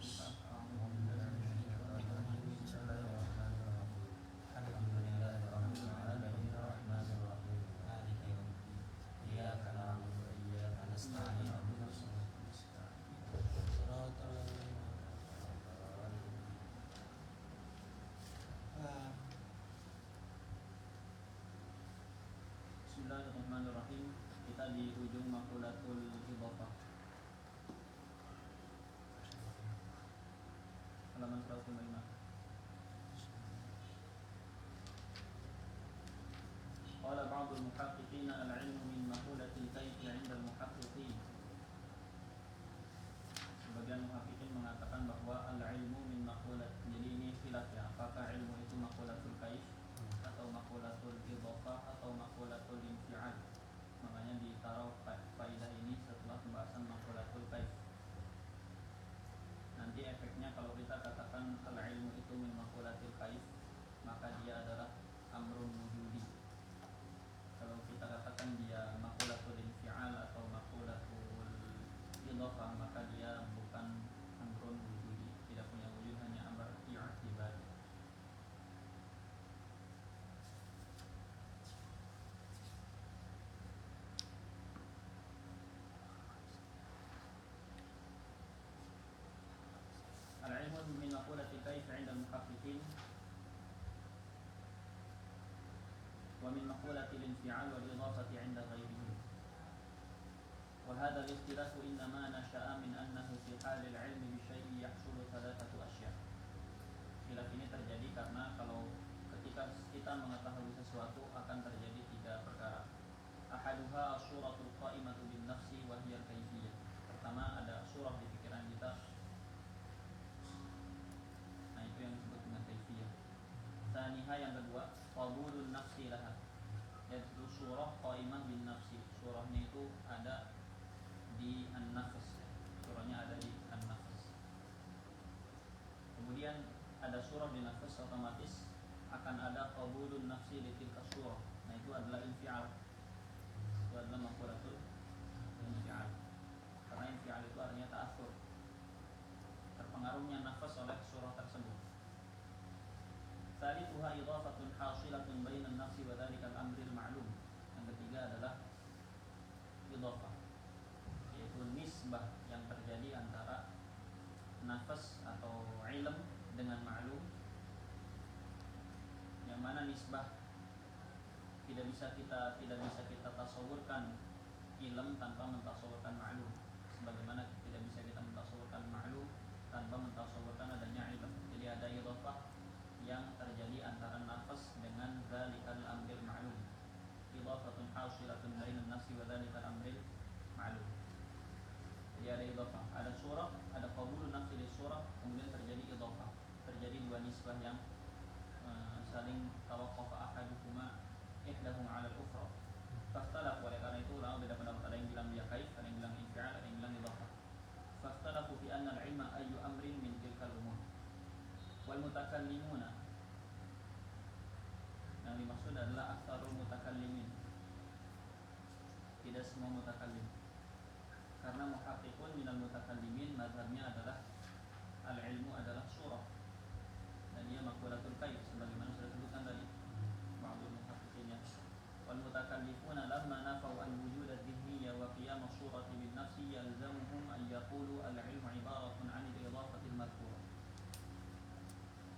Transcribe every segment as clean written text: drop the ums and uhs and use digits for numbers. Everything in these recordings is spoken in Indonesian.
Bismillahirrahmanirrahim. Kita di ujung maqulatul idhofah, halaman 105. Qala ba'dul muhaqqiqin al-'ilmu min maqulatil kayfi 'inda al-muhaqqiqin. Sebagian muhaqqiqin mengatakan bahwa al-'ilmu min maqulat. Jadi ini khilaf ya, apakah ilmu itu maqulatul kayf atau maqulatul idhofah atau maqulatul infi'al. Makanya ditaruh faidah ini setelah pembahasan maqulatul kayf. Nanti efeknya kalau kita katakan al-ilmu itu min maqulatil kayf, maka dia adalah amrun wujudi. Kalau kita katakan dia maqulatul infi'al atau maqulatul idhofah, maka dia bukan amrun wujudi, tidak punya wujud, hanya amr i'tibari. Al-ilmu min maqulatil kayf 'inda al-muhaqqiqin wa min maqulatil infi'al wal idhafati 'inda ghayrihim. Wa hadha al-ikhtilaf innama nasha'a min annahu fi hal al-'ilmi bi syai'in yahsulu thalathatu asya'. Khilaf ini terjadi karena kalau ketika kita mengetahui sesuatu akan terjadi tiga perkara. Ahaduha as-suratul qa'imatu bin nafsi wa hiya al-kayfiyah. Pertama, ada surah di pikiran kita. Nah, itu yang disebut dengan kayfiyah. Tsaniha, yang kedua, qabulun nafsi laha, yaitu surah qa'imah bin nafsi. Surahnya itu ada di an-nafs. Surahnya ada di an-nafs. Kemudian ada surah di nafs, otomatis akan ada qabulun nafsi li tilka surah. Nah, itu adalah infial. Itu adalah maqulatul infial. Karena infial itu artinya ta'athur, terpengaruhnya nafas oleh surah tersebut. Tsalitsuha idhafatun hasilatun bainan nafsi wa dzalikal amril ma'lum. Yang ketiga adalah idhafah, yaitu nisbah yang terjadi antara nafas atau ilm dengan ma'lum, yang mana nisbah tidak bisa kita tasawurkan ilm tanpa mentasawurkan ma'lum, sebagaimana tidak bisa kita mentasawurkan ma'lum tanpa mentasawurkan adanya ilm. Jadi ada idhafah yang terjadi antara nafas dengan dzalikal amril ma'lum. Idhafatun hasilatun bainan nafsi wa dzalikal amril ma'lum. Jadi ada idhafah, ada surah, ada qabulun nafsi li surah, kemudian terjadi idhafah. Terjadi dua nisbah yang saling tawaqqafa ahaduhuma ihdahum 'ala al-ukhra. Fakhtalaf, oleh karena itu ulama beda pendapat, ada yang bilang dia kayf, ada yang bilang infi'al, ada yang bilang idhafah. Fakhtalafu fi anna al-'ilma ayyu amrin min tilkal umur. Wal mutakallimuna, yang dimaksud adalah aktsarul mutakallimin, tidak semua mutakallim. Karena muhaqqiqun minal mutakallimin mazhabnya adalah al-ilmu adalah surah, dan dia maqulatul kayf sebagaimana sudah disebutkan tadi ba'dul muhaqqiqin. Wal mutakallifuna lamma nafau an wujud ad-dhihniyya wa qiyam as-surati bin nafsi yalzamuhum an yaqulu al-ilmu ibaratun 'an al-idhafati al-madhkurah.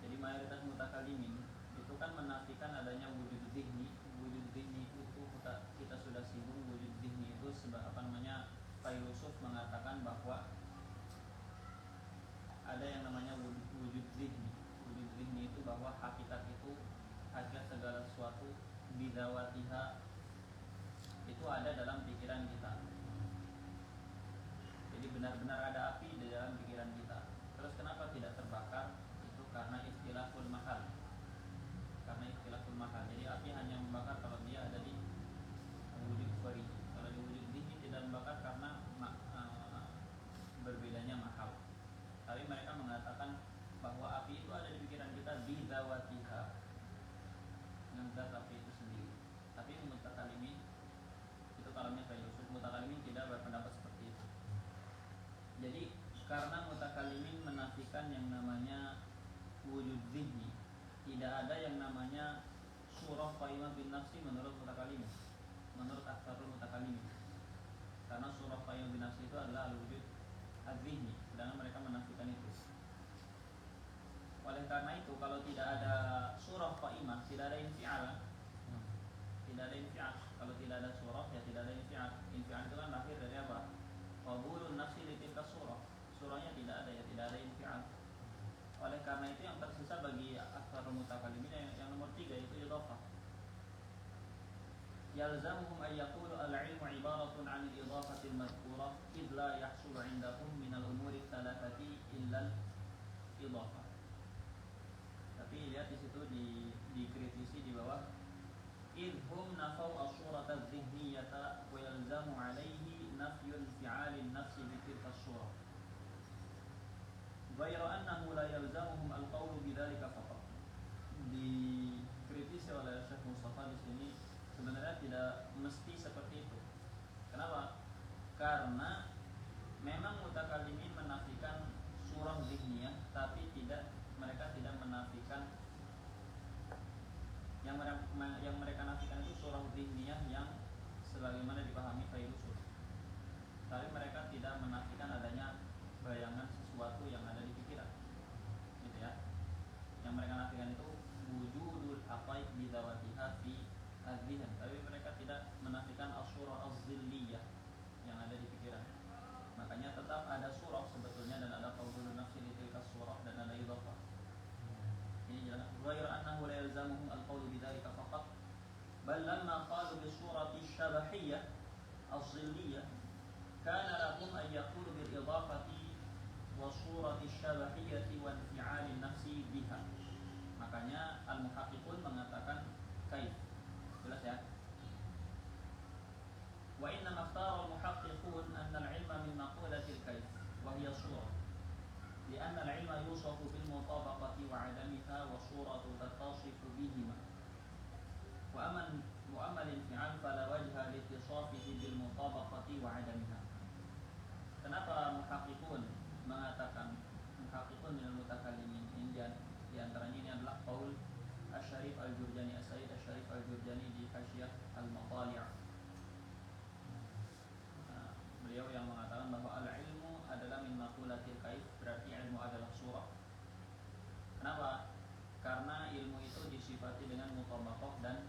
Jadi mayoritas mutakallimin itu kan menafikan adanya wujud dhihni. Wujud dhihni itu kita sudah singgung. Wujud dhihni itu sebab Failusuf mengatakan bahwa ada yang namanya wujud dhihni. Wujud dhihni itu bahwa hakikat segala sesuatu bidawatiha itu ada dalam pikiran kita. Jadi benar-benar ada api di dalam pikiran kita. Terus kenapa tidak terbakar? Itu karena ikhtilaful mahal. Jadi api hanya membakar kalau dia ada di wujud khariji. Kalau di wujud dhihni tidak membakar karena berbedanya mahal. Tapi mereka mengatakan bahwa api itu ada di pikiran kita bidawatiha, dengan zat api itu sendiri. Tapi mutakallimin itu kalamnya Failusuf, mutakallimin tidak berpendapat seperti itu. Jadi karena mutakallimin menafikan menafikan yang namanya wujud zihni. Tidak ada yang namanya surah qaimah bin nafsi menurut mutakallimin, menurut aktsarul mutakallimin. Karena surah qaimah bin nafsi itu adalah al-wujud az-zihni, sedangkan mereka menafikan itu. Oleh karena itu kalau tidak ada surah qaimah, tidak ada infial. Tidak ada infial. Kalau tidak ada surah ya tidak ada infial. Infial itu kan lahir dari apa? Qabulun nafsi li tilka surah. Surahnya tidak ada ya tidak ada infial. Oleh karena itu yang tersisa bagi aktsarul mutakallimin yang nomor 3 yaitu idhafah. Yalzamuhum an yaqulu al-'ilmu 'ibaratun 'an al-idhafati al-madhkurah id la yahsulu 'indahum min al-umuri ats-tsalathati illa al-idhafah. Tapi lihat di situ dikritisi di bawah idhum nafau as-surata adh-dhihniyata wa yalzamu 'alaihi nafyul fi'alin nafsi bi tilka as-surah. Ghayra annahu la yalzamuhum al-qawlu bidzalika faqat. Dikritisi oleh Syekh Mustafa di sini sebenarnya tidak mesti seperti itu. Kenapa? Karena memang mutakallimin menafikan surah zihniyah, tapi mereka tidak menafikan yang mereka nafikan itu surah zihniyah yang sebagaimana dipahami Fairusul. Tapi mereka tidak menafikan adanya bayangan sesuatu yang ada di pikiran, gitu ya. Yang mereka nafikan itu wujudul haqaiq bidawatiha fi az-zihn, tapi mereka tidak menafikan as-surah az-zilliyah yang ada di pikiran. Makanya tetap ada surah sebetulnya dan ada qabulun nafsi li tilka surah dan ada idhafah. Ini jelas. Ghayra annahu la yalzamuhum al-qawlu bidzalika faqat bal lamma qalu bi surati asy-syabahiyyah az-zilliyah kana lahum an yaqulu bil idhafati wa surati asy-syabahiyyati wa infi'alin nafsi biha. Makanya al-muhaqqiqun mengatakan kaif. Jelas ya? Wa inna maftara al-muhaqqiqun anna al-'ilma min maqulatil kaif wa hiya surah. لأن العلم يوصف بالمطابقة وعدمها والصورة تتصف بهما. وأما الانفعال فلا وجه لاتصافه بالمطابقة وعدمها. Kenapa muhaqqiqun mengatakan muhaqqiqun minal mutakallimin? Di antaranya ini adalah qaul Asy-Syarif Al-Jurjani, As-Sayyid Asy-Syarif Al-Jurjani di Hasyiah Al-Matali'. Beliau yang mengatakan bahwa al-ilmu adalah min maqulatil kaif, berarti ilmu adalah surah. Kenapa? Karena ilmu itu disifati dengan mutabaqah dan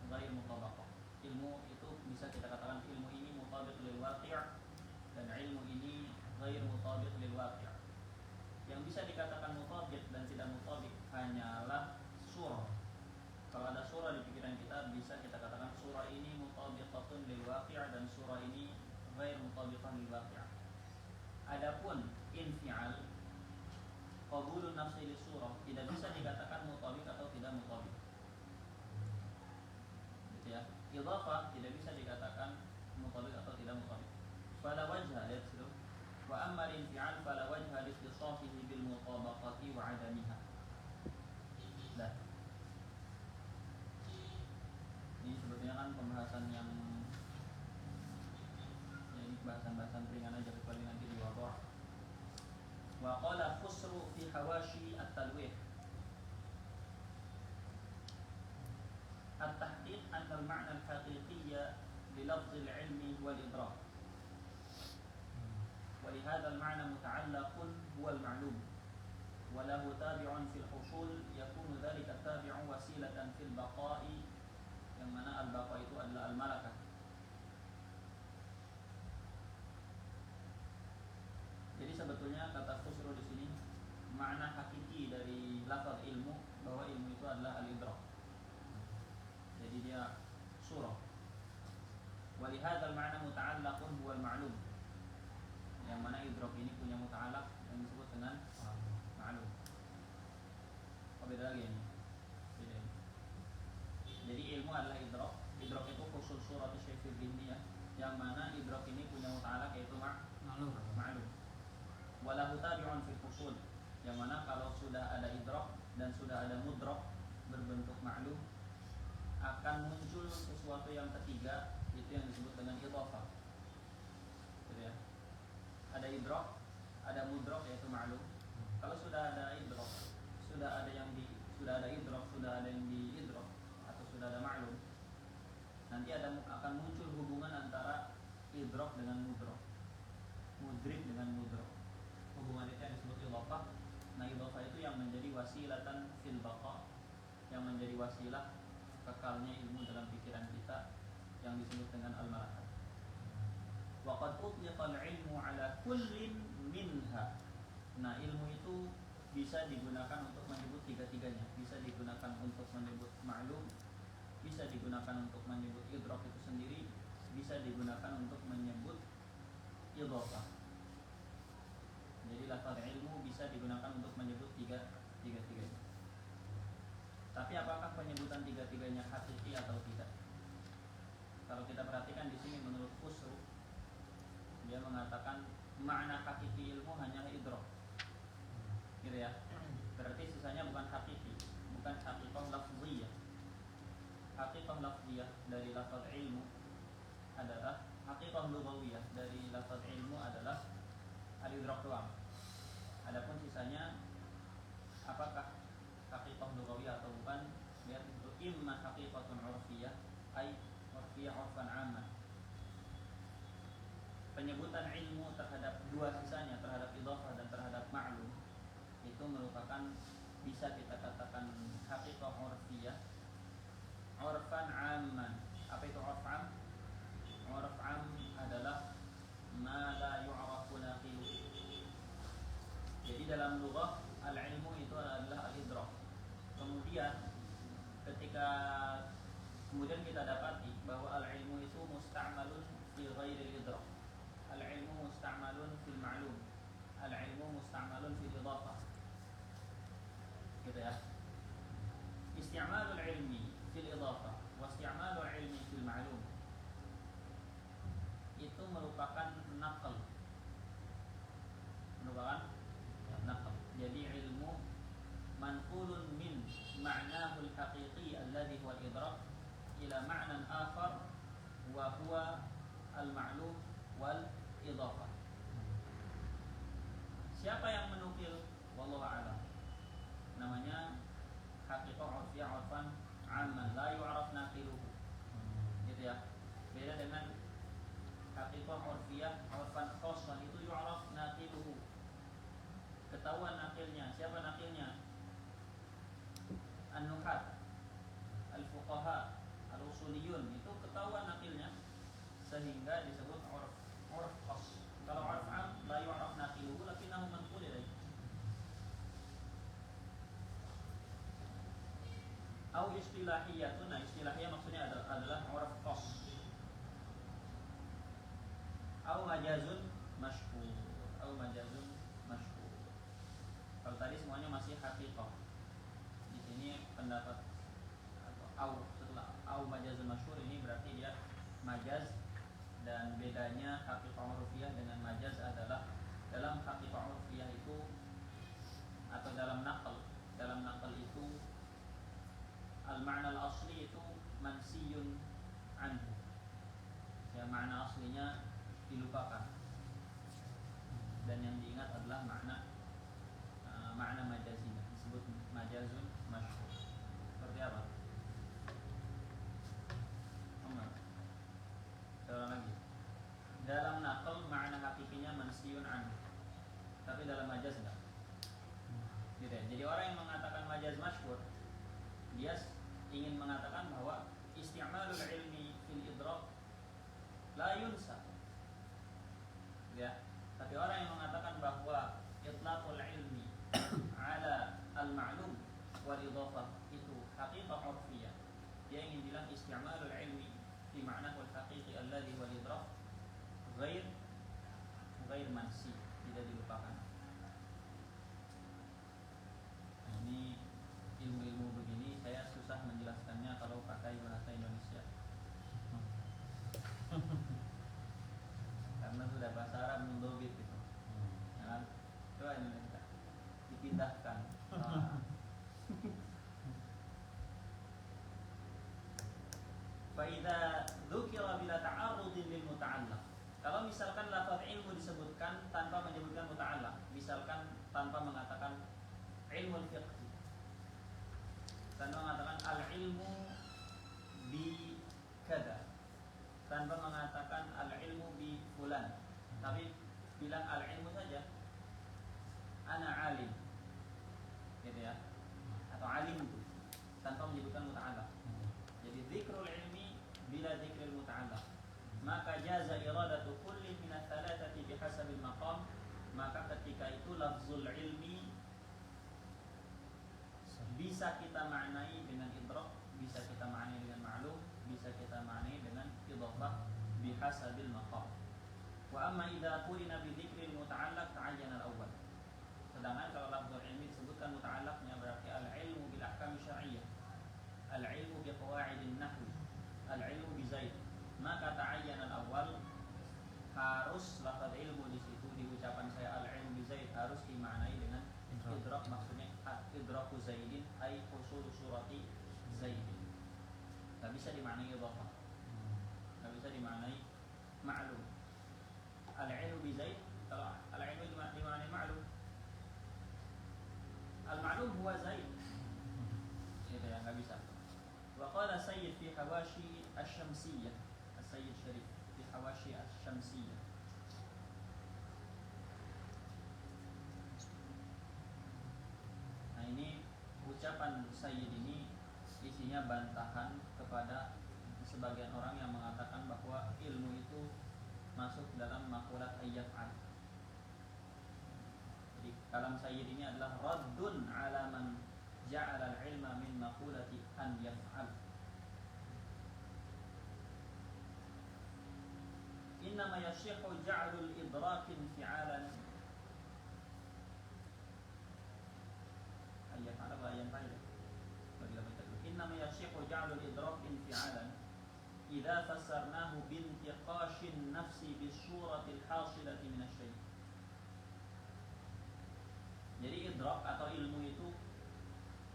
ghair mutabaqah. Ilmu itu bisa kita katakan ilmu ini mutabiq lil waqi' dan ilmu ini ghair mutabiq lil waqi'. Yang bisa dikatakan mutabiq dan tidak mutabiq hanyalah surah. Kalau ada surah di pikiran kita, bisa kita katakan surah ini mutabiqatun lil waqi' dan surah ini ghair mutabiqan lil waqi'. Adapun infial qabulun nafsi li surah tidak bisa dikatakan mutabiq atau tidak mutabiq. Gitu ya. Idhafah tidak bisa dikatakan mutabiq atau tidak mutabiq. Fala wajha lihat situ. Wa amma al-infial fala wajha li ittisafihi bil mutabaqati wa 'adamiha. Dah. Ini sebetulnya kan pembahasan yang bahasan-bahasan ringan aja kecuali nanti di wadhah. Wa qala Khusru fi hawashi at-talwih at-tahqiq anna al-ma'na al-haqiqiyya li lafz al-'ilmi wal-idrak wa li hadha al-ma'na muta'allaqun huwa al-ma'lum wa lahu tabi'un fi al-husul yakunu dhalika tabi'un wasilatan fil baqa'i, yang mana al-baqa itu adalah al-malakah. Jadi sebetulnya kata Khusru di sini makna hakiki dari lafaz ilmu bahwa ilmu itu adalah al-idrak. Jadi dia surah. Wa li hadzal ma'na muta'allaqun huwa al-ma'lum. Yang mana idrak ini punya muta'allaq yang disebut dengan ma'lum. Oh, beda lagi ini. Beda ini. Jadi ilmu adalah idrak. Idrak itu khusus surat Syaiful Bindi ya. Yang mana idrak ini punya muta'allaq yaitu ma'lum. Walahu tabi'un fil usul, yang mana kalau sudah ada idrak dan sudah ada mudrak berbentuk ma'lum, akan muncul sesuatu yang ketiga, itu yang disebut dengan idhafah. Gitu ya. Ada idrak, ada mudrak yaitu ma'lum. Kalau al-idhafah itu yang menjadi wasilatan fil baqa, yang menjadi wasilah kekalnya ilmu dalam pikiran kita, yang disebut dengan al-malakat. Wa qad utliqa al-ilmu ala kullin minha. Nah, ilmu itu bisa digunakan untuk menyebut tiga-tiganya. Bisa digunakan untuk menyebut ma'lum, bisa digunakan untuk menyebut idrak itu sendiri, bisa digunakan untuk menyebut idhafah. Jadi lafaz ilmu bisa digunakan untuk menyebut tiga-tiganya. Tapi apakah penyebutan tiga-tiganya hakiki atau tidak? Kalau kita perhatikan di sini menurut Khusru, dia mengatakan makna hakiki ilmu hanyalah idrak. Gitu ya. Berarti sisanya bukan hakiki, bukan hakikah lafziyah. Hakikah lafziyah dari lafaz ilmu adalah, hakikah lughawiyah dari lafaz ilmu adalah al-idrak doang. Adapun sisanya apakah hakikah lughawiyah atau bukan, lihat itu imma hakikatun urfiyah ay urfiyah urfan 'amman. Penyebutan ilmu terhadap dua sisanya, terhadap idhafah dan terhadap ma'lum, itu merupakan, bisa kita katakan hakikah urfiyah urfan 'amman. Apa itu urf 'am? Urf 'am adalah ma la yu'rafu naqilu. Jadi dalam lughah al-ilmu itu adalah al-idrak. Kemudian kita dapati bahwa al-ilmu itu musta'malun fi ghairi al-idrak. Al-ilmu musta'malun fil ma'lum. Al-ilmu musta'malun fil idhafah. Gitu ya. Isti'malul ilmi fil idhafah wa isti'malul ilmi fil ma'lum itu merupakan naql. Jadi ilmu manqulun min ma'nahu al-haqiqi alladhi huwa al-idrak ila ma'nan akhar wa huwa al-ma'lum wal idhafah. Siapa yang menukil? Wallahu a'lam. Namanya haqiqah urfiyah urfan 'amman la yu'raf naqiluhu. Gitu ya. Beda dengan haqiqah urfiyah urfan khassan, itu yu'raf naqiluhu. Ketahuan nakilnya. Siapa nakilnya? An-nuhat, al-fuqaha, al-usuliyun, itu ketahuan nakilnya sehingga disebut urf khas. Kalau urf 'am la yu'raf naqiluhu lakinnahu manqul ilayhi. Au istilahiyatun. Nah, istilahiyah maksudnya adalah urf khas. Au majazun masyhur. Au majazun masyhur. Kalau tadi semuanya masih haqiqah. Di sini pendapat atau setelah au majazun masyhur ini berarti dia majaz, dan bedanya haqiqah urfiyah dengan majaz adalah dalam haqiqah urfiyah itu atau dalam naql itu al-ma'na al-asli itu mansiyun anhu. Ya, makna aslinya dilupakan dan yang diingat adalah makna majazinya, disebut majazun masyhur. Seperti apa? Seorang lagi. Dalam naql makna hakikinya mansiyun anhu, tapi dalam majaz enggak. Gitu ya. Jadi orang yang mengatakan majaz masyhur, dia ingin mengatakan bahwa isti'malul ilmi fil idrak la yunsa. Ya. Tapi orang yang mengatakan bahwa itlaqul ilmi ala al-ma'lum wal idhafah itu haqiqah urfiyah, dia ingin bilang isti'malul ilmi fi ma'nahu al-haqiqi alladhi wal idrak ghair mansi, tidak dilupakan. Ini ilmu-ilmu begini saya susah menjelaskannya kalau pakai bahasa Indonesia. Karena sudah bahasa Arab mendobit gitu. Ya, coba Indonesia dipindahkan. Faida dzukira bila ta'arudin lil muta'allaq. Kalau misalkan lafaz ilmu disebutkan tanpa menyebutkan muta'allaq, misalkan tanpa mengatakan ilmu fiqh, tanpa mengatakan al-ilmu bi kada, tanpa mengatakan al-ilmu bi fulan, tapi bilang al-ilmu saja, ana alim, ila dzikril muta'allaq, maka jaza iradatu kullin min ats-tsalatsati bihasabil maqam. Maka ketika itu lafzul ilmi bisa kita maknai dengan idrak, bisa kita maknai dengan ma'lum, bisa kita maknai dengan idhafah bihasabil maqam. Wa amma idza qulina bi dzikril muta'allaq ta'ayyana al-awwal. Sedangkan kalau lafzul ilmi disebutkan muta'allaqnya berarti al-ilmu bil ahkam syar'iyyah, al-ilmu bi qawaidin nahwi, al-ilmu bi zaid. Maka ta'ayyana al-awwal, harus lafaz ilmu di situ di ucapan saya al-ilmu bi zaid harus dimaknai dengan idrak, maksudnya idraku zaidin ay usul surati zaidin. Enggak bisa dimaknai idhafah, enggak bisa dimaknai ma'lum. Al-ilmu bi zaid, kalau al-ilmu dimaknai ma'lum, al-ma'lum huwa zaid, itu yang enggak bisa. Wa qala sayyid fi hawashi asy-syamsiyyah, as-sayyid syarif fi hawashi asy-syamsiyyah. Nah, ini ucapan sayyid ini isinya bantahan kepada sebagian orang yang mengatakan bahwa ilmu itu masuk dalam maqulat ayyaf'al. Jadi kalam sayyid ini adalah raddun ala man ja'ala al-ilma min maqulati an yaf'al. Innama yashihu ja'lul idrakin fi'alan ayyaf'al wa yanfa'il. Innama yashihu ja'lul idrakin fi'alan idza fassarnahu bintiqashin nafsi bisyuratil hasilati minasyai'. Jadi idrak atau ilmu itu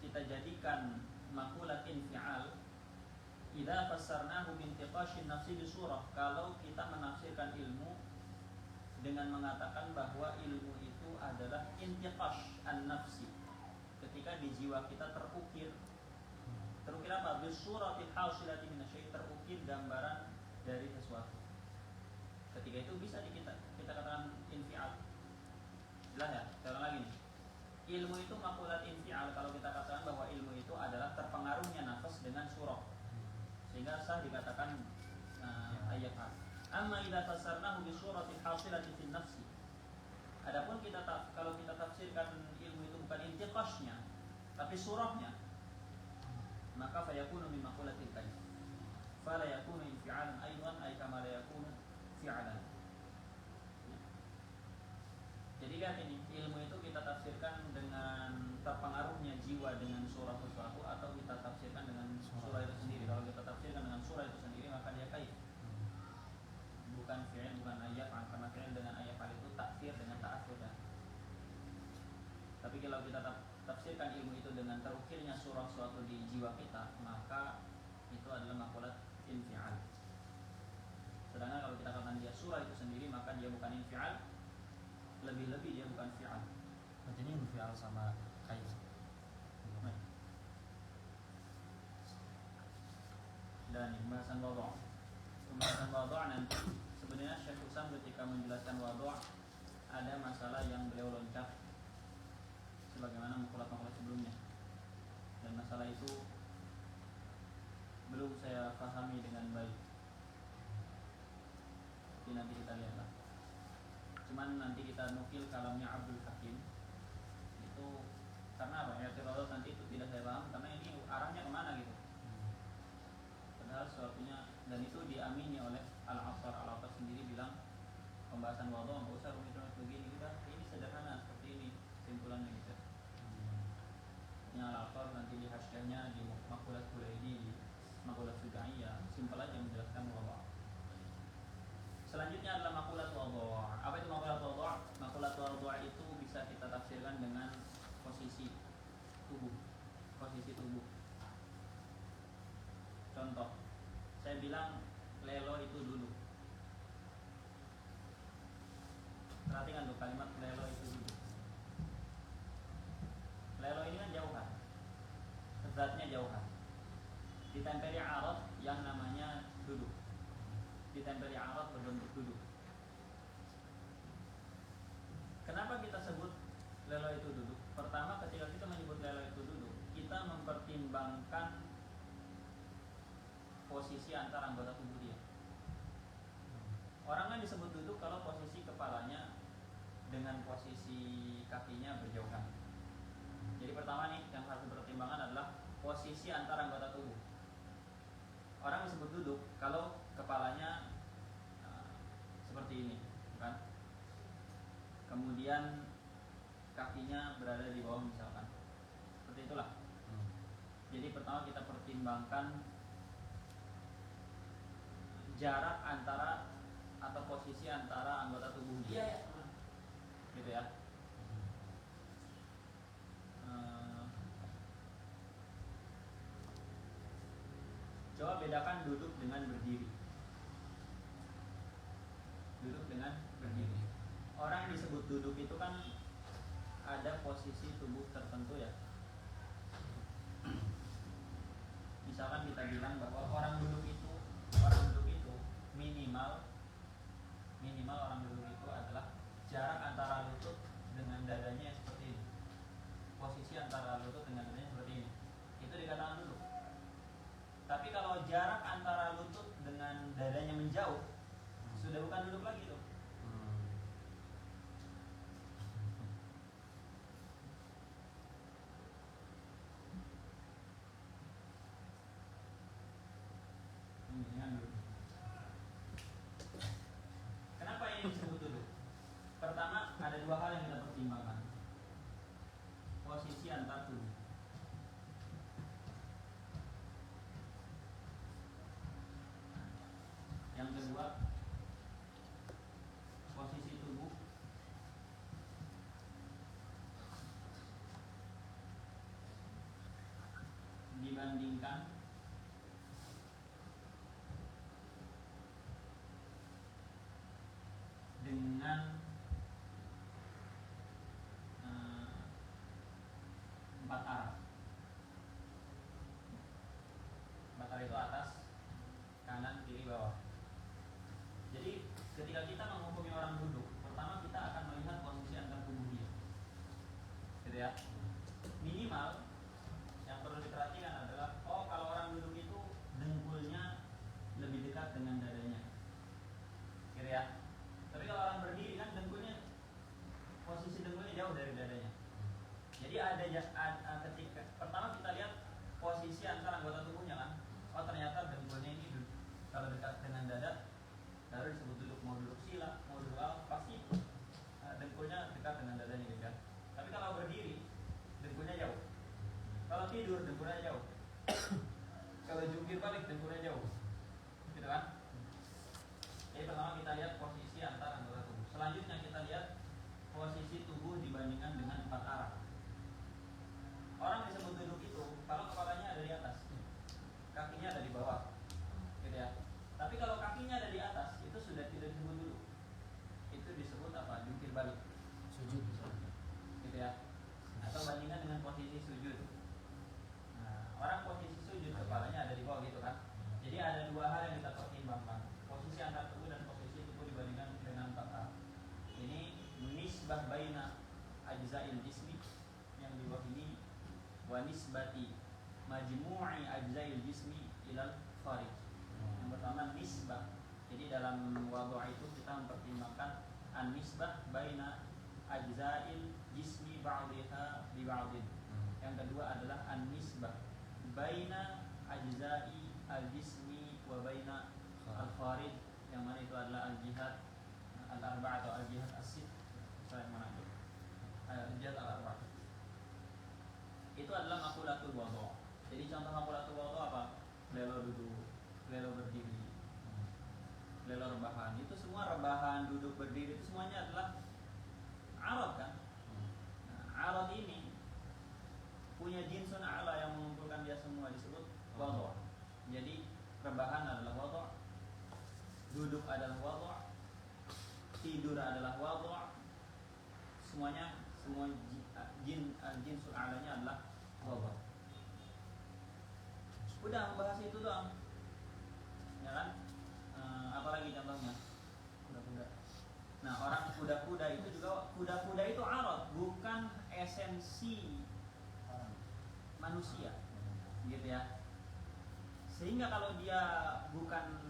kita jadikan maqulat infial idza fassarnahu bintiqashin nafsi bisurah, kalau kita menafsirkan ilmu dengan mengatakan bahwa ilmu itu adalah intiqash an-nafsi, ketika di jiwa kita terukir apa? Bisuratil hasilati minasyai', terukir gambaran dari sesuatu. Ketika itu bisa kita katakan infial. Jelas ya? Sekali lagi nih. Ilmu itu maqulat infial kalau kita katakan bahwa ilmu itu adalah terpengaruhnya nafas dengan surah, sehingga sah dikatakan ayat A. Amma idza fassarnahu bisuratil hasilati fin nafsi. Adapun kalau kita tafsirkan ilmu itu bukan intiqashnya tapi surahnya, maka fayakunu min maqulatil kaif. Fala yakunu infi'alan aidan ay kama la yakunu fi'alan. Jadi lihat ini, ilmu itu kita tafsirkan dengan terpengaruhnya jiwa dengan surah sesuatu, atau kita tafsirkan dengan surah itu sendiri. Kalau kita tafsirkan dengan surah itu sendiri maka dia kaif, bukan fi'il, bukan ayat. Karena fi'il dengan ayat itu takfir dengan ta'assur. Tapi kalau kita tafsirkan ilmu itu dengan terukirnya surah suatu di jiwa kita, maka itu adalah maqulat infial. Sedangkan kalau kita katakan dia surah itu sendiri, maka dia bukan infial, lebih-lebih dia bukan fi'al. Berarti ini infial sama kaif. Dan pembahasan wadhu'. Pembahasan wadhu' nanti sebenarnya Syekh Husam ketika menjelaskan wadhu' ada masalah yang beliau loncat sebagaimana makulat-makulat sebelumnya, dan masalah itu belum saya pahami dengan baik. Jadi nanti kita lihatlah. Cuman nanti kita nukil kalamnya Abdul Hakim itu karena apa? Ya terlalu nanti itu tidak saya paham karena ini arahnya kemana gitu. Padahal sesuatunya, dan itu diamini oleh Al-Asar sendiri bilang pembahasan wadhu' enggak usah rumit-rumit begini, kita ini sederhana seperti ini simpulannya gitu. Yang Al-Asar nanti di hasyiahnya di Maqulat Kulaini, di Maqulat Sudaiyah, simpel aja menjelaskan wadhu'. Selanjutnya adalah maqulat wadhu'. Apa itu maqulat wadhu'? Maqulat wadhu' itu bisa kita tafsirkan dengan posisi tubuh. Posisi tubuh. Contoh, saya bilang lelo itu duduk. Perhatikan tuh kalimat lelo itu duduk. Lelo ini kan jauhan, zatnya jauhan. Ditempeli arad yang namanya duduk. Ditempeli arad berbentuk duduk. Kenapa kita sebut lelo itu duduk? Pertama, ketika kita menyebut lelo itu duduk, kita mempertimbangkan posisi antara anggota tubuh dia. Orang kan disebut duduk kalau posisi kepalanya dengan posisi kakinya berjauhan. Jadi pertama nih yang harus dipertimbangkan adalah posisi antara anggota tubuh. Orang disebut duduk kalau kepalanya seperti ini, kan? Kemudian kakinya berada di bawah misalkan. Seperti itulah. Jadi pertama kita pertimbangkan jarak antara atau posisi antara anggota tubuh dia. Gitu ya. Coba bedakan duduk dengan berdiri. Duduk dengan berdiri. Orang disebut duduk itu kan ada posisi tubuh tertentu ya. Misalkan kita bilang bahwa orang duduk itu minimal orang duduk itu adalah jarak antara lutut dengan dadanya seperti ini. Posisi antara lutut dengan dadanya seperti ini. Itu dikatakan duduk. Tapi kalau jarak antara lutut dengan dadanya menjauh, sudah bukan duduk lagi tuh. Kenapa ini disebut duduk? Pertama, ada dua hal yang kita pertimbangkan. Posisi antar tubuh. Yang kedua, posisi tubuh dibandingkan dengan empat arah. Empat arah itu atas, kanan, kiri, bawah. Jadi ketika kita menghukumi orang duduk, pertama kita akan melihat posisi antar tubuh dia. Gitu ya. Minimal yang perlu diperhatikan adalah kalau orang duduk itu dengkulnya lebih dekat dengan dadanya. Gitu ya. Tapi kalau orang berdiri kan dengkulnya, posisi dengkulnya jauh dari dadanya. Jadi ada ketika pertama kita lihat posisi antara anggota tubuhnya kan. Oh ternyata dengkulnya ini kalau dekat dengan dada, lalu disebut duduk. Mau duduk sila, mau duduk apa, pasti dengkulnya dekat dengan dadanya gitu kan. Tapi kalau berdiri dengkulnya jauh. Kalau tidur dengkulnya jauh. Kalau jungkir balik dengkulnya jauh. Gitu kan? Jadi pertama kita lihat posisi antara anggota tubuh. Selanjutnya kita lihat posisi tubuh dibandingkan dengan empat arah. Orang disebut duduk itu kalau kepalanya ada di atas, kakinya ada di bawah, gitu ya. Tapi kalau kakinya ada di atas, itu sudah tidak disebut duduk. Itu disebut apa? Jungkir balik, Sujud. gitu ya. Atau bandingkan dengan posisi sujud. Nah, orang posisi sujud kepalanya ada di bawah, gitu kan. Jadi ada dua hal yang kita pertimbangkan. Posisi antar tubuh dan posisi tubuh dibandingkan dengan empat arah. Ini nisbah baina ajza'il jismi, yang di bawah ini wa nisbati majmu'i ajza'il jismi ilal kharij. Yang pertama nisbah. Jadi dalam wadhu' itu kita mempertimbangkan an-nisbah baina ajza'il jismi ba'dihha bi ba'din. Yang kedua adalah an-nisbah baina ajza'i al-jismi wa baina al-kharij, yang mana itu adalah al-jihad al-arba'ah atau al-jihad as-sitt. Saya mana itu? Al-jihad al-arba'ah. Itu adalah makulatul wadhu'. Jadi contoh makulatul wadhu' apa? Lelo duduk, lelo berdiri, lelo rebahan. Itu semua rebahan, duduk, berdiri itu semuanya adalah arad kan? Nah, arad ini punya jinsun a'la yang mengumpulkan dia semua, disebut wadhu'. Jadi rebahan adalah wadhu', duduk adalah wadhu', tidur adalah wadhu'. Semuanya, semua jinsul a'lanya adalah wadhu'. Udah membahas itu doang, ya kan? Apalagi contohnya kuda-kuda. Nah orang kuda-kuda itu juga, kuda-kuda itu arad, bukan esensi manusia, gitu ya. Sehingga kalau dia bukan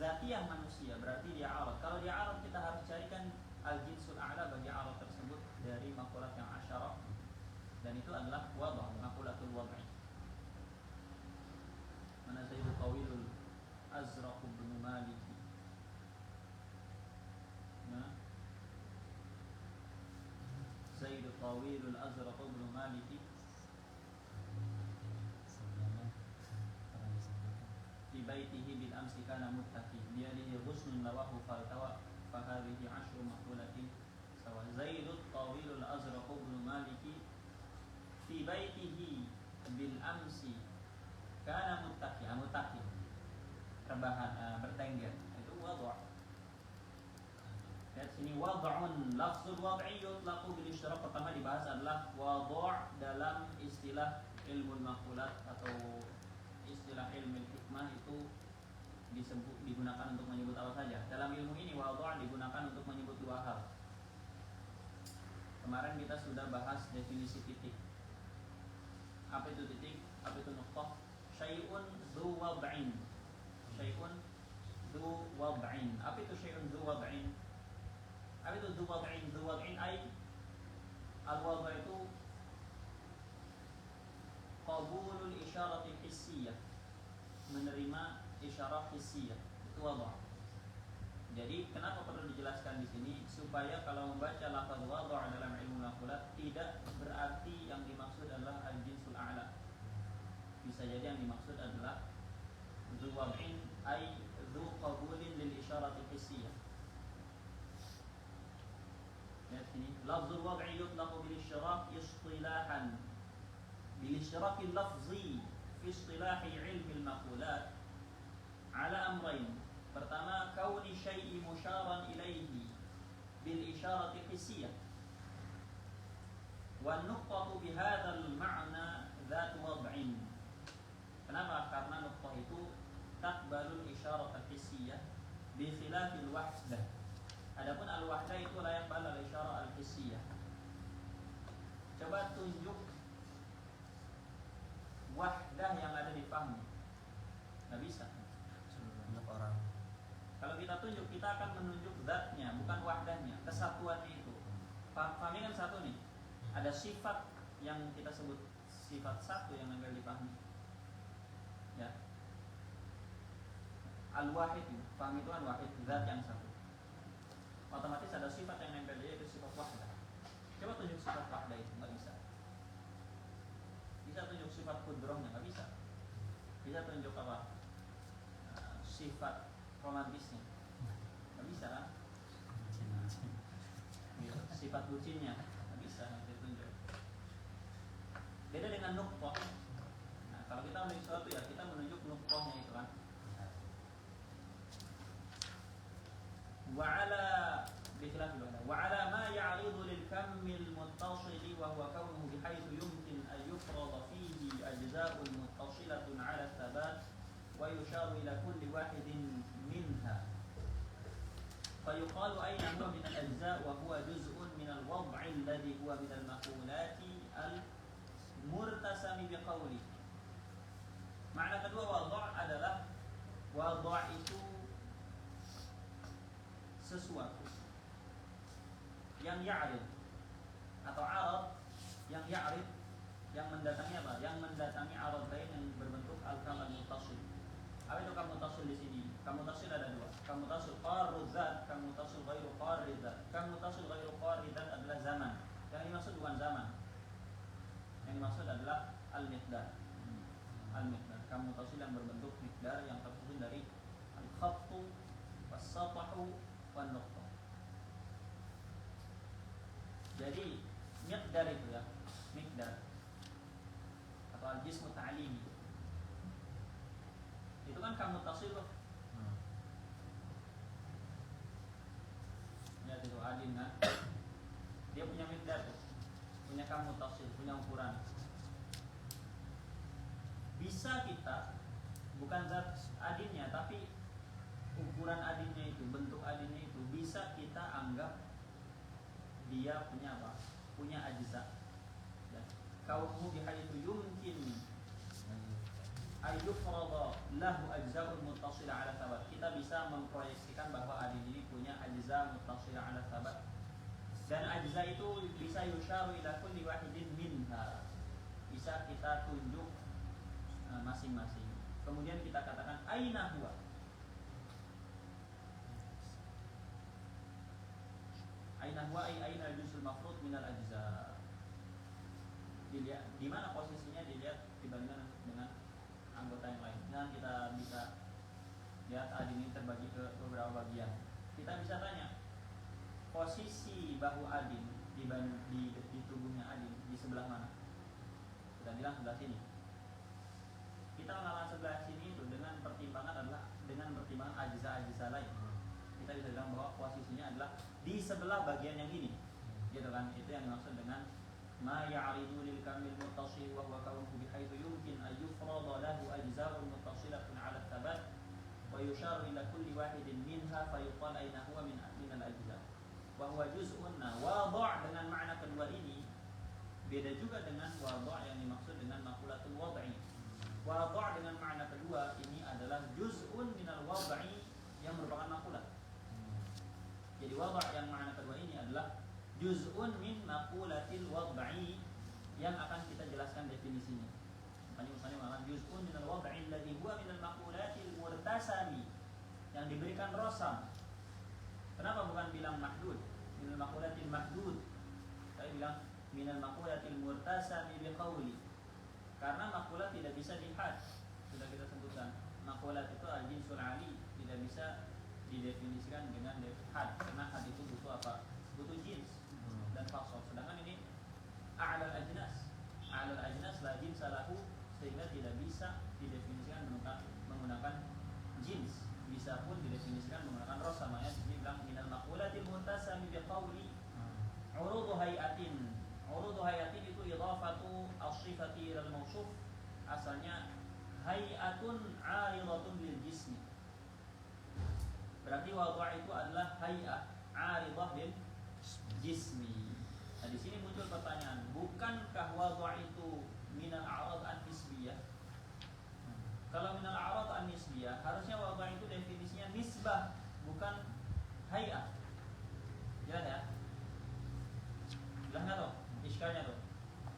dzatiyah manusia berarti dia arad. Kalau dia arad kita harus carikan al-jinsul a'la bagi arad tersebut dari makulat yang asyarah, dan itu adalah wadh, makulatul wad'i. Mana Zaidul Tawilul Azraq bin Malik. Nah, Zaidul Tawilul Azraq bin Malik Sebelumnya pernah disebutkan. fi baitihi bil amsi kana muttaqi bi yadihi ghusnun lawahu faltawa fa hadhihi 'ashru maqulatin sawa. Zaidul Tawilul Azraq bin Malik fi baitihi bil amsi kana muttaqi, muttaqi rebahan, bertengger, itu wadh'. Lihat sini, wad'un lafzul wad'i yutlaqu bil ishtirak. Pertama dibahas adalah wadh' dalam istilah ilmu maqulat atau istilah ilmu hikmah, itu digunakan untuk menyebut apa saja. Dalam ilmu ini wadh' digunakan untuk menyebut dua hal. Kemarin kita sudah bahas definisi titik. Apa itu titik? Apa itu nuqtah? Syai'un dzu wad'in. Syai'un dzu wad'in. Apa itu syai'un dzu wad'in? Apa itu dzu wad'in? Dzu wad'in ay al-wadh' itu qabulul isyarati hissiyah, menerima isyarat hissiyah, itu wadh'. Jadi kenapa perlu dijelaskan di sini? Supaya kalau membaca lafaz wadh' dalam ilmu maqulat tidak berarti yang dimaksud adalah al-jinsul a'la. Bisa jadi yang dimaksud adalah dzu wad'in ay dzu qabulin lil isyarati hissiyah. Lihat sini, lafzul wad'i yutlaqu bil ishtirak istilahan, bil ishtirak al-lafzi fi istilahi ilmi al-maqulat ala amrayn. Pertama, kauni syai'i musyaran ilaihi bil isyarati hissiyah, wa nuqtatu bi hadzal ma'na dzat wad'in. Kenapa? Karena nuqtah itu taqbalul isyarat al-hissiyah bi khilafil wahdah. Adapun al-wahdah itu la yaqbal al-isyarat al-hissiyah. Coba tunjuk wahdah yang ada di fahmi. Enggak bisa. Untuk orang. Kalau kita tunjuk, kita akan menunjuk zatnya, bukan wahdahnya, kesatuannya itu. Fahmi kan satu nih. Ada sifat yang kita sebut sifat satu yang nempel di fahmi. Ya. Al-wahid, fahmi itu al-wahid, zat yang satu. Otomatis ada sifat yang nempel dia, itu sifat wahdah. Coba tunjuk sifat wahdah itu, nggak bisa. Bisa tunjuk sifat kudrohnya, nggak bisa. Bisa tunjuk apa? Sifat romantisnya, nggak bisa kan? Sifat bucinnya nggak bisa nanti tunjuk. Beda dengan nuqtah. Nah, kalau kita menunjuk sesuatu ya kita menunjuk nuqtahnya itu kan. Wa'ala bikhilaf al-wahdah. Wa'ala ma ya'ridu lil kammil muttasil wa huwa kaunuhu bihaitsu yumkin an yufrada fihi ajza'un muttasilatun 'ala thabat wa yusharu ila kulli wahidin minha. فيقال أين هو من الأجزاء وهو جزء من الوضع الذي هو من المقولات المرتسم بقوله. Makna kedua wadh' adalah wadh' itu sesuatu yang ya'rid atau arad yang ya'rid, yang mendatangi apa? Yang mendatangi arad lain yang berbentuk al-kamal muttasil. Apa itu kamu tasul di sini? Kamu tasul ada dua. Kamu tasul qarrizat, kamu tasul ghairu qarrizat. Kamu tasul ghairu qarrizat adalah zaman. Yang dimaksud bukan zaman. Yang dimaksud adalah al-miqdar. Al-miqdar. Kamu tasul yang berbentuk miqdar yang tersusun dari al-khattu, was-satahu, wan-nuqtah. Jadi miqdar itu ya, miqdar atau al-jismu ta'limi. Itu kan kamu tasil loh. Ya itu adin kan. Dia punya miqdar tuh. Punya kamu tasil, punya ukuran. Bisa kita bukan zat adinnya tapi ukuran adinnya itu, bentuk adinnya itu bisa kita anggap dia punya apa? Punya ajza. Ya. Kaumu bihaitsu yumkin ayyufrada lahu ajza'un muttasilah ala thabat. Kita bisa memproyeksikan bahwa adin ini punya ajza muttasilah ala thabat. Dan ajza itu bisa yusharu ila kulli wahidin minha. Bisa kita tunjuk masing-masing. Kemudian kita katakan aina huwa. Aina huwa ay aina al-juz'ul mafrud minal ajza. Dilihat di mana posisinya, dilihat dibandingkan dengan anggota yang lain. Nah, kita bisa lihat adin ini terbagi ke beberapa bagian. Kita bisa tanya, posisi bahu adin di tubuhnya adin di sebelah mana? Kita bilang sebelah sini. Kita mengatakan sebelah sini itu dengan pertimbangan adalah dengan pertimbangan ajza-ajza lain. Kita bisa bilang bahwa posisinya adalah di sebelah bagian yang ini, gitu kan? Itu yang dimaksud dengan ma ya'ridu lil kamil muttasil wa huwa kaunuhu bihaitsu yumkin an yufrada lahu ajza'un muttasilatun 'ala thabat wa yusharu ila kulli wahidin minha fa yuqal aina huwa min al-ajza' wa huwa juz'un. Wada' dengan makna kedua ini beda juga dengan wada' yang dimaksud dengan maqulatul wad'i. Wada' dengan makna kedua ini adalah juz'un minal wad'i yang merupakan maqulat. Jadi wada' yang makna kedua ini adalah juz'un min maqulatil wad'i yang akan kita jelaskan definisinya. Misalnya mengatakan juz'un minal wad'i alladhi huwa minal maqulatil murtasami, yang diberikan rosam. Kenapa bukan bilang mahdud? Minal maqulatil mahdud. Saya bilang minal maqulatil murtasami biqauli. Karena maqulat tidak bisa dihad. Sudah kita sebutkan. Maqulat itu al-jinsul ali, tidak bisa didefinisikan dengan had, karena had itu butuh apa? Butuh jins dan fasal. Sedangkan ini a'lal ajnas. A'lal ajnas la jinsa lahu, sehingga tidak bisa didefinisikan menggunakan jins. Bisa pun didefinisikan menggunakan ros, samanya dibilang minal maqulatil muntasami biqauli urudu hayatin. Urudu hayatin itu idhafatu as-sifati ilal mawsuf. Asalnya hayatun 'aridatun lil jismi. Berarti wada' itu adalah hay'ah 'aridah lil jismi. Nah, di sini muncul pertanyaan, bukankah wada' itu minal a'rad an-nisbiyah? Kalau minal a'rad an-nisbiyah, harusnya wada' itu definisinya nisbah, bukan hay'ah. Jelas ya? Jelas enggak tuh? Iskalnya tuh.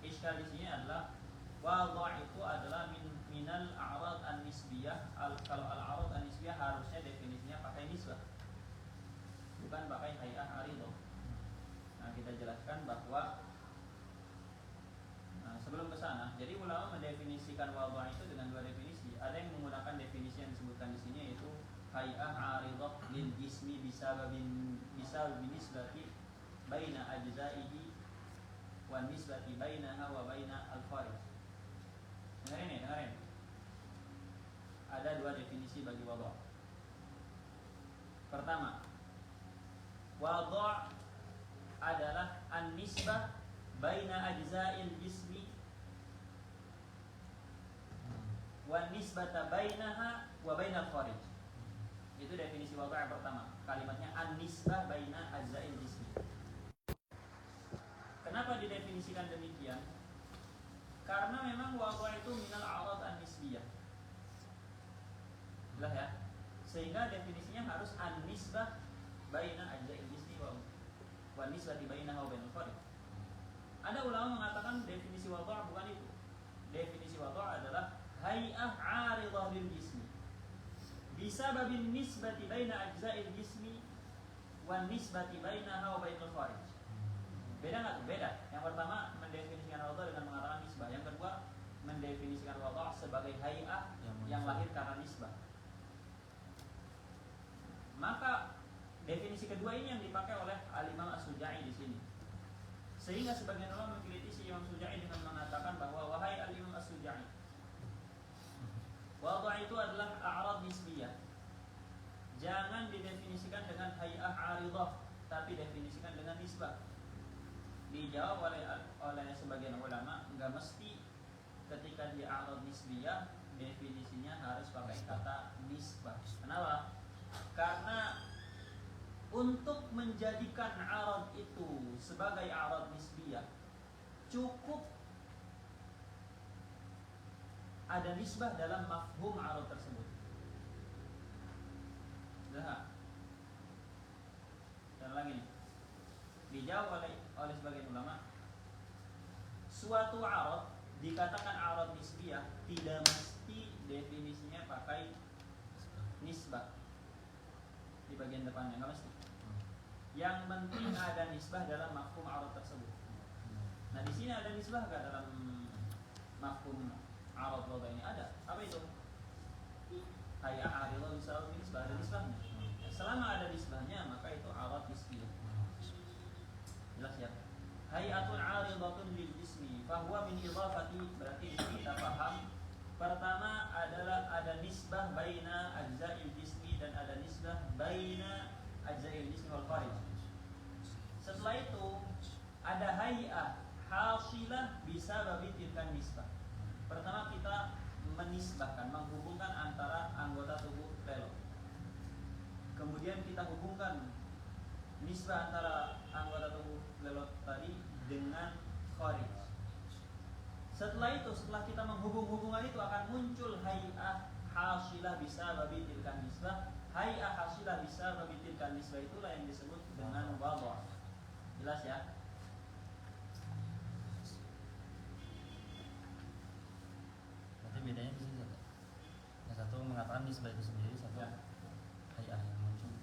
Iskal di sini adalah wada' itu adalah minal a'rad an-nisbiyah. Kalau al-a'rad an-nisbiyah harusnya definisinya pakai nisbah, bukan pakai hay'ah 'aridah. Nah, kita jelaskan bahwa sebelum ke sana, jadi ulama mendefinisikan wada' itu dengan dua definisi. Ada yang menggunakan definisi yang disebutkan di sini, yaitu hay'ah 'aridah lil jismi bisababin nisbati baina ajza'ihi wa nisbati bainaha wa baina al-kharij. Dengarin. Ada dua definisi bagi wada'. Pertama, wada' adalah an-nisbah baina ajza'il jismi wa nisbata bainaha wa bainal kharij. Itu definisi wada' yang pertama. Kalimatnya an-nisbah baina ajza'il jismi. Kenapa didefinisikan demikian? Karena memang wada' itu minal a'rad an-nisbiyah. Jelas ya? Sehingga definisinya harus an-nisbah baina ajza'il jismi wa nisbati bainaha wa bainal kharij. Ada ulama mengatakan definisi wada' bukan itu. Definisi wada' adalah hay'ah 'aridah lil jismi bisababin nisbati baina ajza'il jismi wa nisbati bainaha wa bainal kharij. Beda nggak tuh? Beda. Yang pertama mendefinisikan wada' dengan mengatakan nisbah. Yang kedua mendefinisikan wada' sebagai hay'ah yang lahir karena nisbah. Maka definisi kedua ini yang dipakai oleh Al-Imam As-Suja'i di sini. Sehingga sebagian ulama mengkritisi Imam Suja'i dengan mengatakan bahwa wahai Al-Imam As-Suja'i, wada' itu adalah a'rad nisbiyah. Jangan didefinisikan dengan hay'ah 'aridah, tapi definisikan dengan nisbah. Dijawab oleh sebagian ulama, enggak mesti ketika dia a'rad nisbiyah definisinya harus pakai kata nisbah. Kenapa? Karena untuk menjadikan a'rad itu sebagai a'rad nisbiyah cukup ada nisbah dalam mafhum arad tersebut. Nah, dan lagi nih, dijawab oleh sebagian ulama, suatu arad dikatakan arad nisbiyah tidak mesti definisinya pakai nisbah di bagian depannya, nggak mesti. Yang penting ada nisbah dalam mafhum arad tersebut. Nah, di sini ada nisbah nggak dalam mafhum arad lugha ini? Ada. Apa itu? Hay'ah aridah bisa nisbah, ada nisbahnya. Selama ada nisbahnya maka itu arad nisbiyah. Jelas ya? Hay'atun aridatun lil ismi fa huwa min idafati, berarti kita paham pertama adalah ada nisbah baina ajza'il jismi dan ada nisbah baina ajza'il jismi wal kharij. Setelah itu ada hay'ah hasilah bisa babi tilkan nisbah. Pertama kita menisbahkan, menghubungkan antara anggota tubuh lelot. Kemudian kita hubungkan nisbah antara anggota tubuh lelot tadi dengan kharij. Setelah itu, setelah kita menghubung-hubungan itu akan muncul hay'ah hasilah bisa babi tilkan nisbah. Hay'ah hasilah bisa babi tilkan nisbah itulah yang disebut dengan wadha'. Jelas ya? Bedanya di sini satu. Yang satu mengatakan nisbah itu sendiri, satu Ya. hay'ah yang muncul.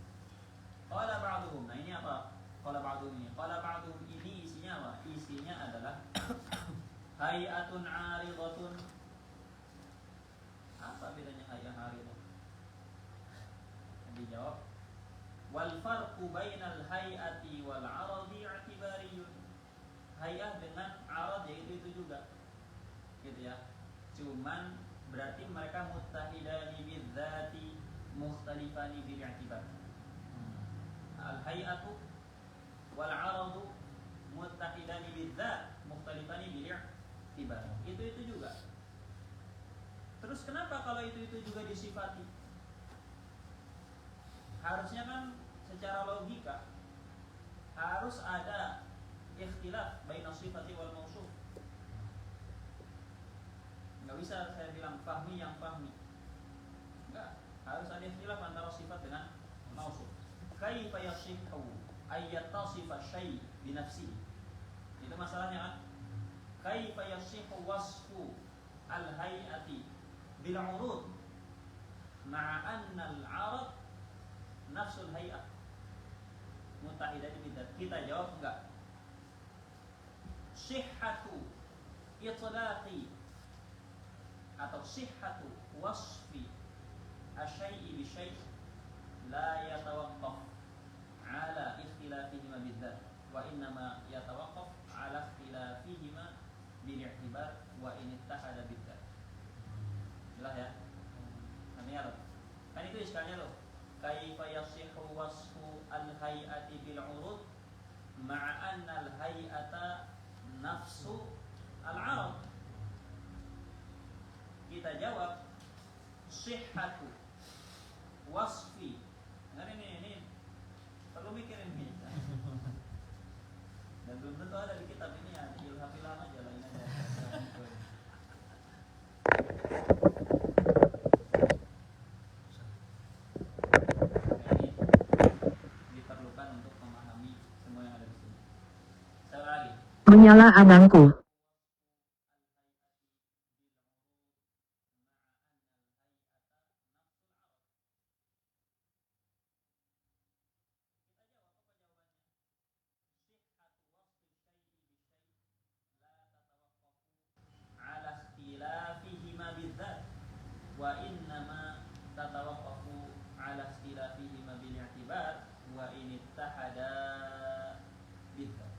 Qala ba'duhum. Nah, ini apa? Qala ba'duhum ini. Qala ba'duhum ini isinya apa? Isinya adalah hay'atun 'aridatun. Apa bedanya hay'ah 'aridah? Dijawab, wal farqu bainal hay'ati wal 'aradi i'tibariyun. Hay'ah dengan 'arad yaitu itu juga. Gitu ya. Cuman berarti mereka muttahidani bidzati mukhtalifani bil i'tibar. Al hay'atu wal 'aradu muttahidani bidzat mukhtalifani bil i'tibar. Itu juga. Terus kenapa kalau itu juga disifati? Harusnya kan secara logika harus ada ikhtilaf baina sifati wal mausuf. Enggak bisa saya bilang fahmi yang fahmi. Enggak, harus ada ikhtilaf antara sifat dengan mausuf. Kaifa yasihhu ay yattasifa syai' bi nafsihi. Itu masalahnya kan? Kaifa yasihhu wasfu al-hay'ati bil 'urud ma'a anna al-'arad nafsul hay'ah muttahidati bidzat. Kita jawab enggak. Sihhatu itlaqi atau sihhatu wasfi asyai'i bi syai' la yatawaqqaf ala ikhtilafihima bidzat wa innama yatawaqqaf ala ikhtilafihima bil i'tibar wa in ittahada bidzat. Jelas ya? Namanya apa? Kan itu iskalnya loh. Kaifa yasihhu wasfu al-hay'ati bil 'urud ma'a anna al-hay'ata nafsu al-'arad. Kita jawab sihhatu wasfi. Nah ini perlu mikirin nih. Dan belum tentu ada di kitab ini ya, ilham aja lah ini aja. Ini diperlukan untuk memahami semua yang ada di sini. Sekali lagi. Menyala anangku. Wa innama tatawaqqafu ala ikhtilafihima bil i'tibar wa in ittahada bidzat.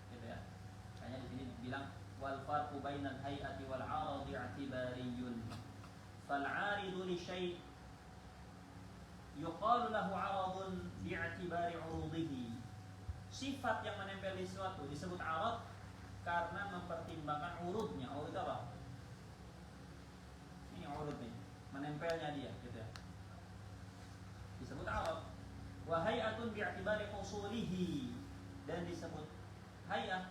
Gitu ya. Makanya di sini dibilang wal farqu bainal hay'ati wal 'aradi i'tibariyun. Fal 'aridu li syai' yuqalu lahu 'aradun bi'atibari 'urudihi. Sifat yang menempel di sesuatu disebut 'arad karena mempertimbangkan urudnya. Urud apa? Ini urud nih, menempelnya dia gitu ya. Disebut 'arad. Wa hay'atun bi'atibari usulihi, dan disebut hay'ah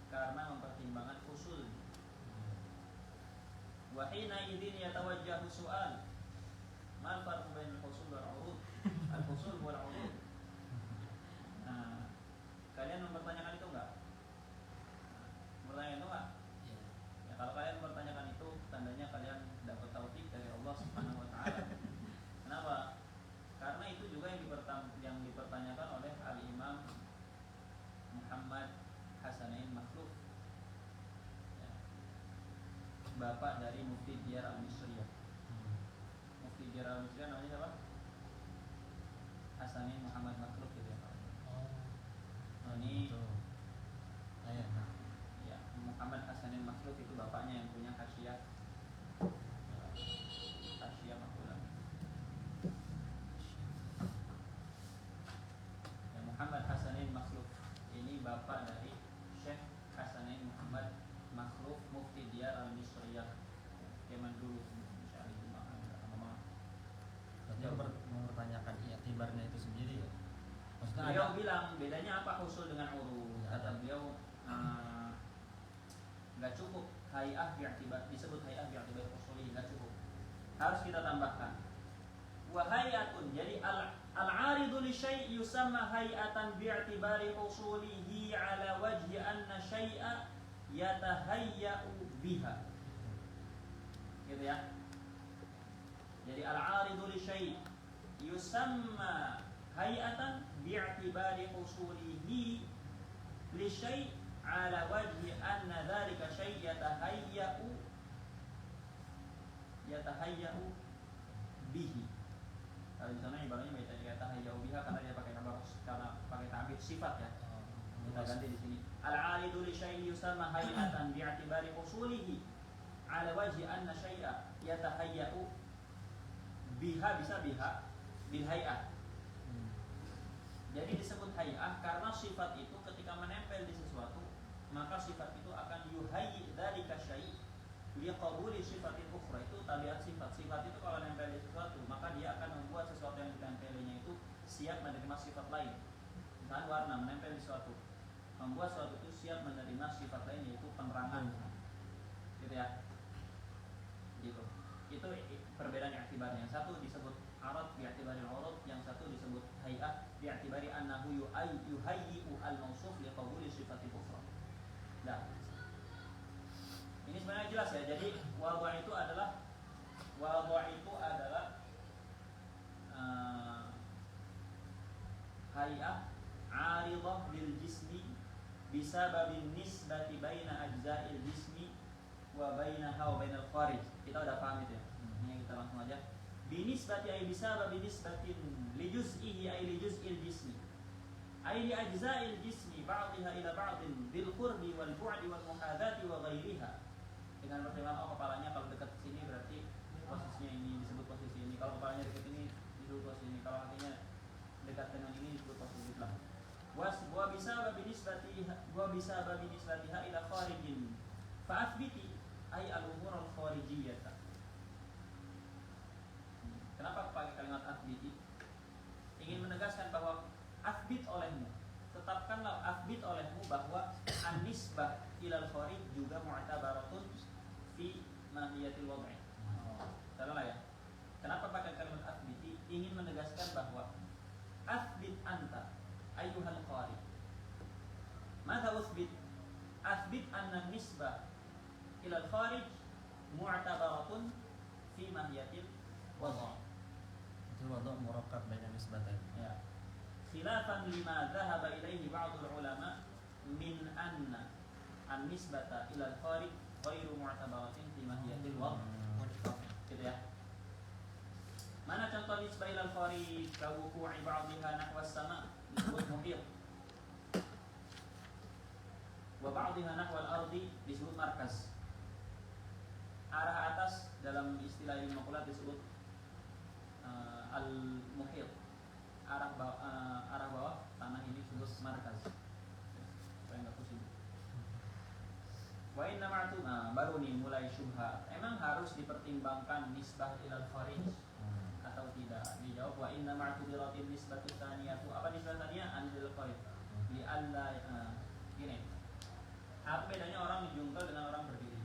karena mempertimbangkan usul. Wa wa hina idzin yatawajjahu su'al mal farqu bainal husul wal 'urud al husul wal 'urud. Nah, kalian mempertanyakan itu enggak? Mempertanyakan itu enggak? Iya. Ya, kalau kalian mempertanyakan itu tandanya kalian dapat taufik dari Allah Subhanahu wa taala. Kenapa? Karena itu juga yang dipertanyakan oleh Al-Imam Muhammad Hasanain Makhluf, ya, bapak dari Mufti Diyar Al-Misriyah. Mufti Diyar Al-Misriyah namanya siapa? Hasanain Muhammad Makhluf gitu ya. Oh, Ini itu. Ayah, nah. ya, Muhammad Hasanain Makhluf itu bapaknya yang punya Hasyiah Makhluf. Ya, Muhammad Hasanain Makhluf ini bapak dari Syekh Hasanain Muhammad Makhluf Mufti Diyar Al-Misriyah. Zaman dulu Berarti mempertanyakan i'tibarnya itu sendiri ya. Maksudnya beliau ada bilang bedanya apa husul dengan urud. Ya, Kata ada. beliau nggak cukup hay'ah bi'tibar, disebut hay'ah bi'tibar usuli, nggak cukup, harus kita tambahkan wa hay'atun. Jadi al-'aridu li syai' yusamma hay'atan bi'tibari usulihi ala wajhi anna syai'a yatahayya'u biha, gitu ya. Jadi al-'aridu li syai' yusamma hay'atan bi'tibari usulihi li syai' ala wajhi anna dzalika syai' yatahayya'u bihi. Kalau di sana ibaratnya beda, yatahayya'u biha karena dia pakai kabar, karena pakai ta'bid sifat ya. Kita ganti di sini. Al-'aridu li syai'in yusamma hay'atan bi'tibari usulihi ala wajhi anna syai'a yatahayya'u biha, bisa biha bil hay'ah. Jadi disebut hay'ah karena sifat itu ketika menempel di sesuatu, maka sifat itu akan yuhayyi dzalika syai' liqabuli sifatin ukhra. Itu tabiat sifat. Sifat itu kalau nempel di sesuatu, maka dia akan membuat sesuatu yang ditempelinya itu siap menerima sifat lain. Misalnya warna menempel di sesuatu, membuat sesuatu itu siap menerima sifat lain, yaitu penerangan. Gitu ya. Gitu. Itu perbedaan i'tibarnya. Yang satu disebut arad bi'tibari al-urud, yang satu disebut hay'ah bi'tibari annahu yuhayyi'u al-mawsuf liqabuli sifatin ukhra. Nah, ini sebenarnya jelas ya. Jadi wadha' itu adalah hay'ah 'aridah lil jismi bisababin nisbati baina ajza'il jismi wa bainaha wa bainal kharij. Kita udah paham itu ya. Ini kita langsung aja. Binisbati ay bisababi nisbatin li juz'ihi ay li juz'il jismi ay li ajza'il jismi ba'dihha ila ba'din bil qurbi wal bu'di wal muhadati wa ghairiha. Dengan pertimbangan kepalanya kalau dekat sini berarti posisinya ini disebut posisi ini, kalau kepalanya dekat ini disebut posisi ini, kalau kakinya dekat dengan ini disebut posisi sebelah. Wa bisa babi nisbatiha ila kharijin fa athbiti ay al-umur al-kharijiyyah. Kenapa pakai kalimat athbiti? Ingin menegaskan bahwa athbit olehmu, tetapkanlah athbit olehmu bahwa an-nisbah ilal kharij juga mu'tabaratun fi mahiyatil wad'i. Salah ya. Kenapa pakai kalimat athbiti? Ingin menegaskan bahwa athbit anta ayyuhal kharij. Mada uthbit? Athbit anna nisbah ilal kharij mu'tabaratun fi mahiyatil wad'i. itu wadha' murakkab baina nisbatain. Ya. Khilafan lima dhahaba ilaihi ba'dul ulama min anna an-nisbata ila al-kharij ghairu mu'tabaratin fi mahiyatil wadh'. Gitu ya. Mana contoh nisbah ila al-kharij ka wuqu'i ba'dihha nahwa as-sama' disebut muhit, wa ba'dihha nahwa al-ardi disebut markaz. Arah atas dalam istilah ilmu maqalat disebut al-muhit. Arah bawah tanah ini disebut markaz. Supaya enggak pusing. Wa inna ma'tu baru nih mulai syubhat. Emang harus dipertimbangkan nisbah ilal kharij atau tidak? Dijawab wa inna ma'tu biratin nisbatu tsaniyatu. Apa nisbah tsaniyah? Anil kharij. Li alla gini. Apa bedanya orang menjungkel dengan orang berdiri?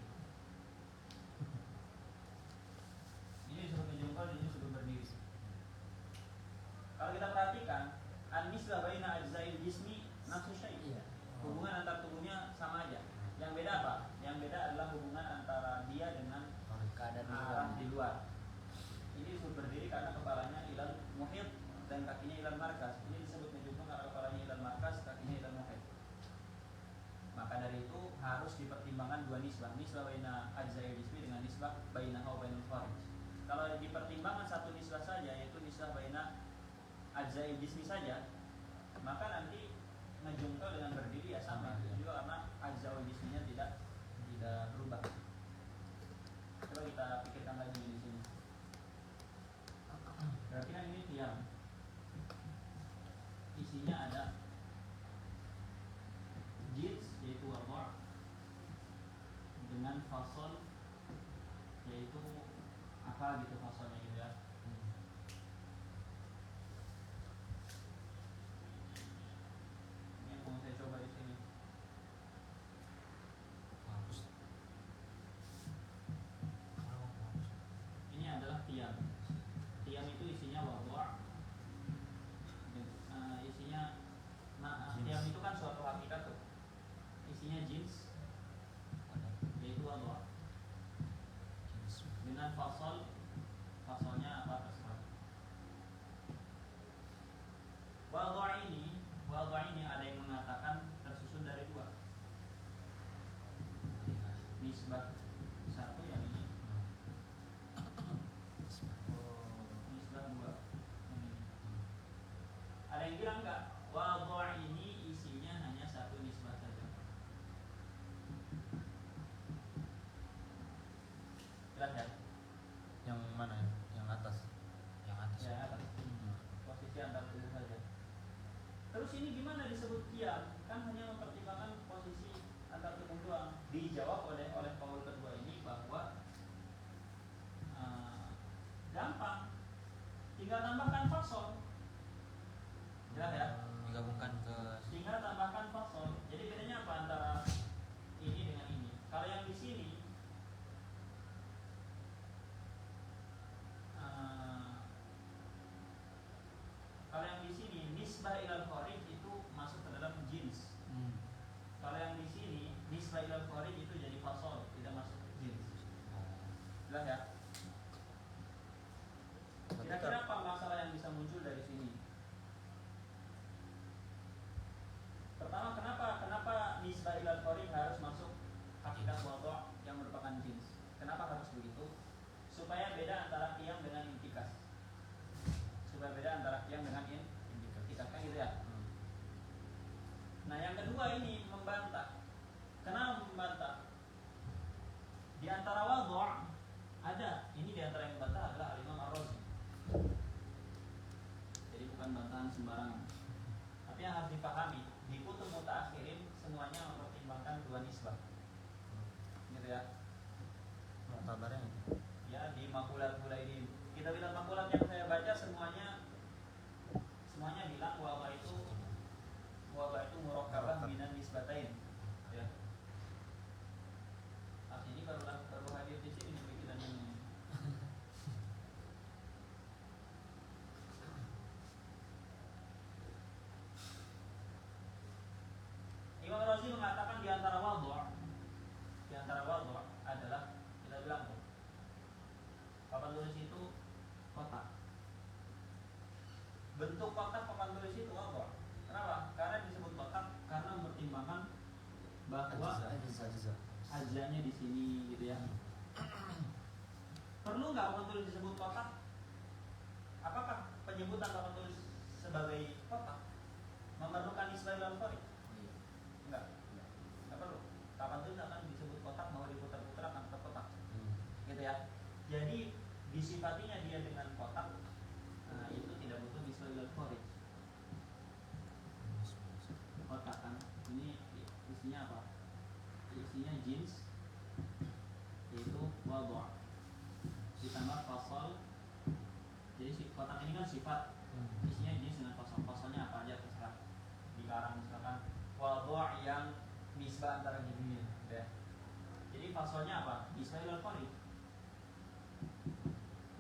nisbah bainaha wa bainal kharij. Kalau dipertimbangkan satu nisbah saja, yaitu nisbah baina ajza'i jismi saja, maka nanti ngejungkel dengan berdiri ya sama juga karena ajza'ul jisminya tidak berubah. Coba kita pikirkan lagi di sini. Berarti kan ini tiang, isinya ada jins yaitu wadu' dengan fasol yaitu apa gitu fasolnya gitu ya. Ini mau saya coba di sini. Ini adalah tiang. Tiang itu isinya wadu'. Isinya tiang itu kan suatu hakikat tuh. Isinya jins yaitu wadu' dengan fasolnya apa terserah. Wadu' ini ada yang mengatakan tersusun dari dua. Nisbah satu yang ini. Nisbah dua yang ini. Ada yang bilang enggak? Wadu' ini isinya hanya satu nisbah saja. Jelas ya? Yang mana? Yang atas. Yang atas. Ya, atas. Posisi antar tubuh saja. Terus ini gimana disebut qiyam? Kan hanya mempertimbangkan posisi antar tubuh doang. Dijawab oleh kaul kedua ini bahwa gampang, tinggal tambahkan fasol. Jelas ya? Digabungkan ke Tinggal tambahkan fasol. Jadi bedanya apa antara ini dengan ini? Kalau yang di sini nisbah ilal kharij itu masuk ke dalam jins. Kalau yang di sini nisbah ilal kharij itu jadi fasol, tidak masuk ke jins. Jelas ya? Kira-kira apa masalah yang bisa muncul dari sini? Pertama, kenapa nisbah ilal kharij harus masuk hakikat wadu' yang merupakan jins? Kenapa harus begitu? Supaya beda antara qiyam dengan intikas. Supaya beda antara qiyam dengan intikas kan gitu ya. Nah, yang kedua ini membantah. Kenapa membantah? Di antara wadu' ada, ini di antara yang membantah adalah Al-Imam Ar-Razi. Jadi bukan bantahan sembarangan. Tapi yang harus dipahami, di kutub mutaakhirin semuanya mempertimbangkan dua nisbah. Gitu ya. kabarnya itu. Ya, di makulat ini. Kita bilang makulat yang saya baca semuanya bilang wabah itu murakkabah minan nisbatain. Ya. Ini baru hadir di sini pikiran ini. Imam Razi mengatakan di antara wadu' adalah kita bilang tuh papan tulis itu kotak. Bentuk kotak papan tulis itu apa? Kenapa? Karena disebut kotak karena mempertimbangkan bahwa ajzanya di sini gitu ya. Perlu nggak papan tulis disebut kotak? Apakah penyebutan papan tulis sebagai kotak memerlukan nisbah ilal kharij? Enggak perlu. Papan tulis akan disebut kotak mau diputar-putar akan tetap kotak. Gitu ya. Jadi disifatinya dia dengan kotak, nah, itu tidak butuh nisbah ilal kharij. Kotak kan ini isinya apa? Isinya jins yaitu wadu' ditambah fasal. Jadi si kotak ini kan sifat, isinya jins dengan fasal. Fasalnya apa aja terserah. Dilarang misalkan wadu' yang nisbah antara jenisnya. Ya. Jadi fasalnya apa? Nisbah ilal kharij.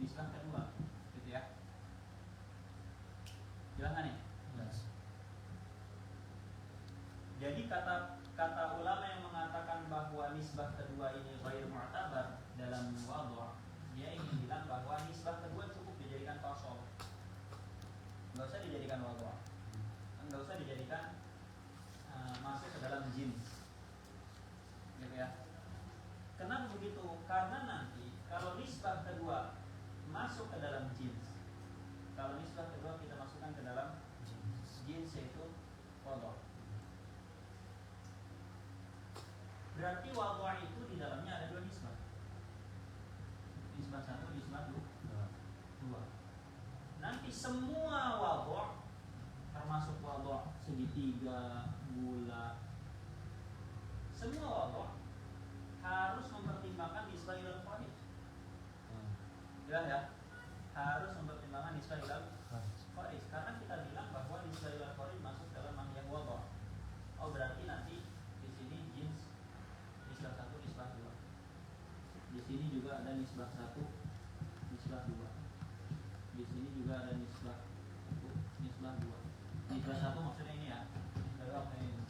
Nisbah kedua, gitu ya. Jelas nggak nih? Yes. Jadi kata ulama yang mengatakan bahwa nisbah kedua ini ghair mu'tabar dalam wadu', dia ingin bilang bahwa nisbah kedua cukup dijadikan fasal. Enggak usah dijadikan wadu'. Enggak usah dijadikan masuk ke dalam jins. Gitu ya. Kenapa begitu? Karena nanti Kalau nisbah kedua masuk ke dalam jins. Kalau nisbah kedua kita masukkan ke dalam jins yaitu wadha. Berarti wadha itu di dalamnya ada dua nisbah. Nisbah satu, nisbah dua. Nanti semua wadha termasuk wadha segitiga, bulat, semua wadha harus mempertimbangkan nisbah ilal kharij. Jelas ya? Harus mempertimbangkan nisbah ilal kharij karena kita bilang bahwa nisbah ilal kharij masuk dalam mahiyah wadha. Oh berarti nanti di sini jins nisbah satu, nisbah dua. Di sini juga ada nisbah satu, nisbah dua. Di sini juga ada nisbah satu, nisbah dua. Nisbah satu maksudnya ini ya. Nisbah dua maksudnya ini.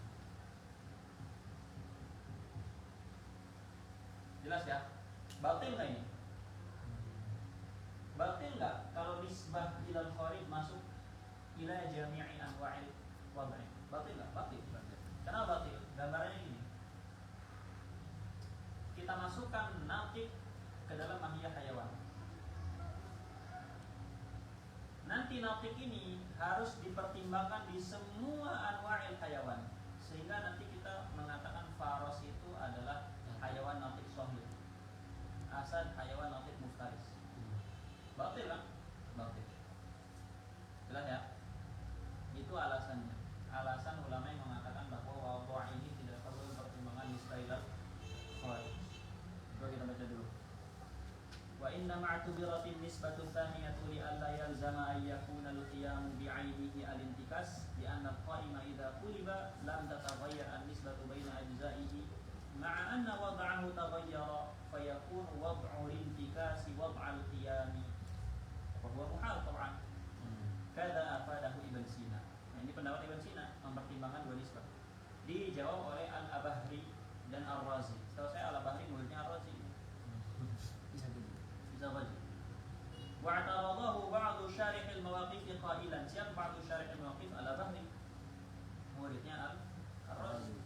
Jelas ya? Batil nggak ini? Batil nggak kalau nisbah ilal kharij masuk ila jami'i anwa'il wad'i? Batil nggak? Batil. Kenapa batil? Gambarannya gini. Kita masukkan natik ke dalam mahiyah hayawan. Nanti natik ini harus dipertimbangkan di semua anwa'il hayawan. Sehingga nanti kita mengatakan faros itu adalah hayawan natik sahih. Asad hayawan natik muftaris. Batil kan? Batil. Jelas ya? Itu alasannya. Alasan ulama yang mengatakan bahwa wadha ini tidak perlu pertimbangan nisbah ilal kharij. Coba kita baca dulu. Wa inna ma'tubiratin nisbatu thaniyatu li alla yalzama an yakuna al-qiyam bi'ainihi al-intikas li anna al-qa'ima idza quliba lam tataghayyar an-nisbatu baina ajza'ihi ma'a anna wad'ahu taghayyara fayakun wad'u al-intikasi wad'a al-qiyami wa huwa muhal tab'an. Kada afadahu Ibn Sina. Nah, ini pendapat Ibn Sina mempertimbangkan dua nisbah. Dijawab oleh Al-Abahri dan Ar-Razi. Setahu saya Al-Abahri muridnya Ar-Razi. Bisa baca. Wa'taradahu ba'du syarih al-mawaqif qailan. Siapa ba'du syarih al-mawaqif? Al-Abahri. Muridnya Ar-Razi.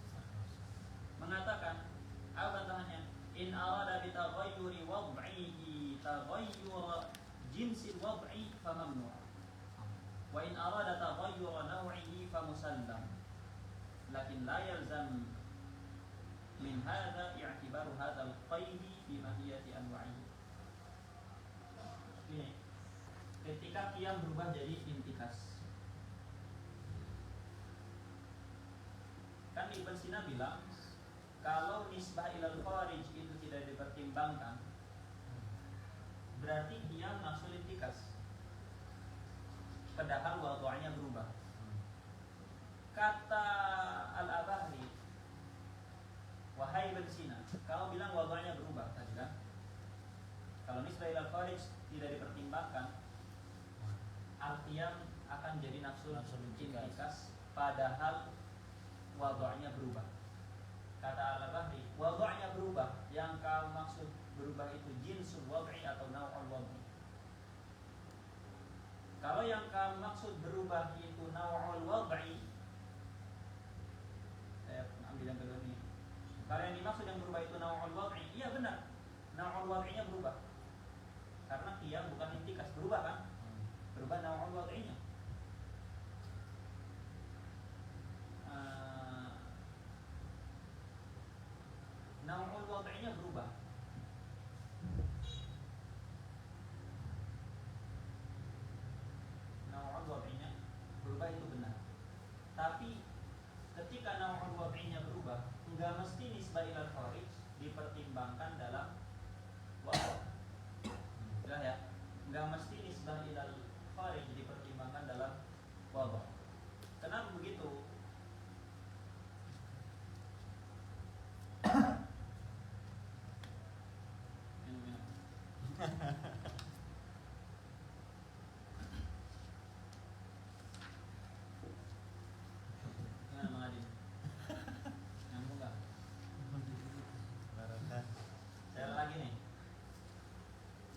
Mengatakan, apa bantahannya? In arada bi taghayyuri wad'ihi taghayyur jinsil wad'i fa mamnu'. Wa in arada taghayyura naw'ihi fa musallam. Lakin la yalzam min hadha i'tibaru hadha al-qaid fi mahiyati anwa'ihi. Ini ketika qiyam berubah jadi intikas. Kan Ibn Sina bilang kalau nisbah ilal kharij itu tidak dipertimbangkan, berarti qiyam maksud intikas. Padahal wadha'nya berubah. Kata Al-Abahri, wahai Ibn Sina, kau bilang wadha'nya berubah tadi kan? Kalau nisbah ilal kharij tidak dipertimbangkan, al-qiyam akan jadi nafsul intikas, padahal wadha'nya berubah. Kata Al-Abahri, wadha'nya berubah, yang kau maksud berubah itu jinsul wad'i atau naw'ul wad'i. Kalau yang kamu maksud berubah itu naw'ul wad'i, saya ambil yang kedua ini. Kalau yang dimaksud yang berubah itu naw'ul wad'i, iya benar. Naw'ul wad'inya berubah. Karena qiyam bukan intikas, berubah kan? Berubah naw'ul wad'inya. Naw'ul wad'inya berubah. Naw'ul wad'inya berubah itu benar. Tapi ketika naw'ul wad'inya berubah, enggak mesti nisbah ilal kharij dipertimbangkan dalam wadha. Jelas ya? Enggak mesti nisbah ilal kharij dipertimbangkan dalam wadha. Kenapa begitu?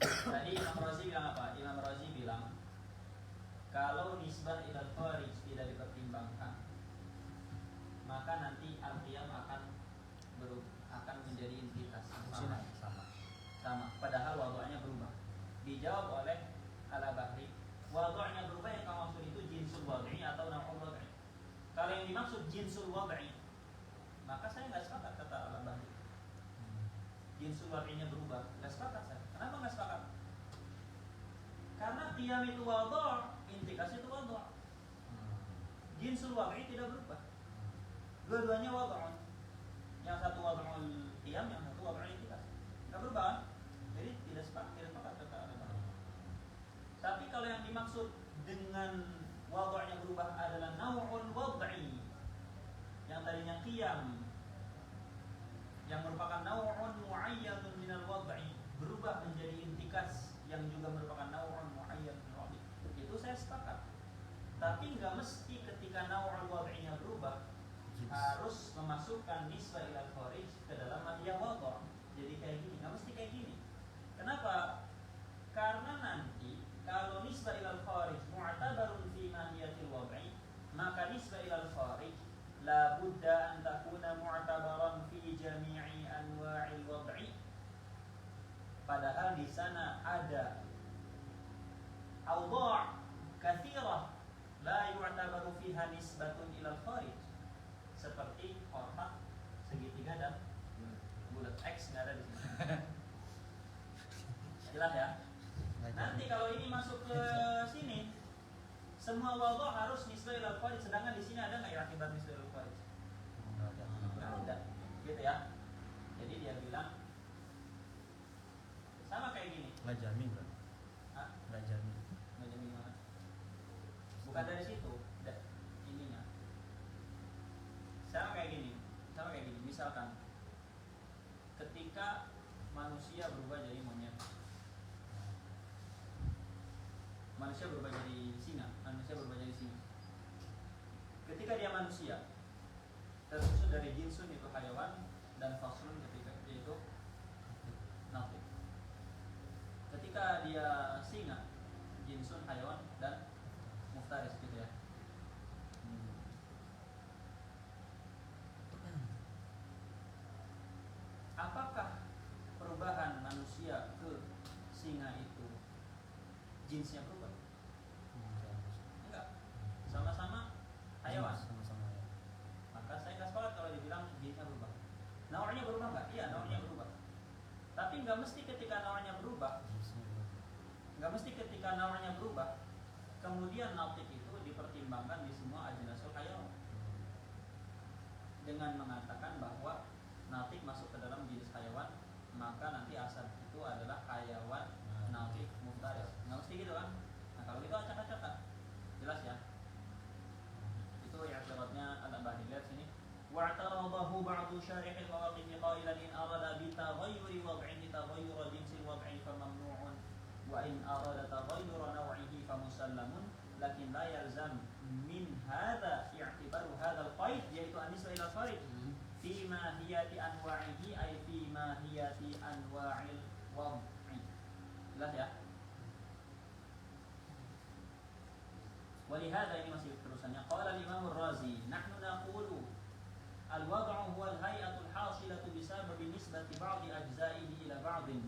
Tadi Imam Razi bilang apa? Imam Razi bilang kalau nisbah ilal kharij tidak dipertimbangkan, maka nanti al-qiyam akan menjadi intikas sama. Padahal wadha Dijawab oleh Al-Bahri, wad'nya berubah yang kamu maksud itu jinsul wad'i atau naw'ul wad'i. Kalau yang dimaksud jinsul wad'i, maka saya nggak sepakat, kata Al-Bahri. Jinsul wad'inya berubah, nggak sepakat saya. Kenapa nggak sepakat? Karena qiyam itu wad'u, intikasi itu wad'u. Jinsul wad'i tidak berubah. Dua-duanya wad'un. Yang satu wad'ul qiyam, yang satu wad'ul intikasi. Nggak berubah kan? Jadi tidak sepakat kata Al-Bahri. Tapi kalau yang dimaksud dengan wad'nya berubah adalah naw'ul wad'i, yang tadinya qiyam, yang merupakan naw'un mu'ayyanun minal wad'i, berubah menjadi intikas yang juga merupakan naw'un mu'ayyan minal wad'i, itu saya sepakat. Tapi nggak mesti ketika naw'ul wad'inya berubah harus memasukkan nisbah ilal kharij ke dalam madiyah wad'u. Jadi kayak gini, nggak mesti kayak gini. Kenapa? Karena nanti kalau nisbah ilal kharij mu'tabarun fi mahiyatil wad'i, maka nisbah ilal kharij la budda an takuna mu'tabaran fi jami'i anwa'il wad'i. Padahal di sana ada awdha' katsirah la yu'tabaru fiha nisbatun ilal kharij, seperti kotak, segitiga dan bulat. X nggak ada di sini. Jelas ya? Nanti kalau ini masuk ke sini, semua wadhu harus nisbah ilal kharij, sedangkan di sini ada nggak ya akibat nisbah ilal kharij? Nggak ada, gitu ya. Jadi dia bilang sama kayak gini. Nggak jamin kan? Hah? Nggak jamin. Nggak jamin mana? Bukan dari situ, ininya. Sama kayak gini. Misalkan ketika manusia berubah jadi monyet, manusia berubah jadi singa. Ketika dia manusia, tersusun dari jinsun itu hayawan dan faslun ketika itu nafiq. Ketika dia singa, jinsun hayawan dan muftaris gitu ya. Apakah perubahan manusia ke singa itu jinsnya berubah? Enggak. Sama-sama hayawan. Sama-sama ya. Maka saya nggak sepakat kalau dibilang jinsnya berubah. Nawanya berubah nggak? Iya, nawanya berubah. Tapi nggak mesti ketika nawanya berubah. Kemudian natik itu dipertimbangkan di semua ajnasul hayawan dengan mengatakan bahwa natik masuk ke dalam jenis hayawan, maka nanti asal itu adalah hayawan natik muftaris. Nggak mesti gitu kan? Nah kalau gitu acak-acakan. Jelas ya? Itu i'tiradnya Al-Bahri. Lihat sini. Wa'taradahu ba'du syarihil mawaqif qailan in arada bi taghayyuri wad'ihi taghayyura jinsil wad'i fa mamnu'un wa in arada taghayyura naw'ihi fa musallamun, lakin la yalzam min hadha i'tibaru hadha al-qaid, yaitu an-nisbah ila al-kharij fi mahiyati anwa'ihi ay fi mahiyati anwa'il wad'i. Jelas ya? Walihada, ini masih terusannya. Qala al-Imam ar-Razi, nahnu naqulu al-wad'u huwa al-hay'atu al-hasilatu bisababi nisbati ba'di ajza'ihi ila ba'din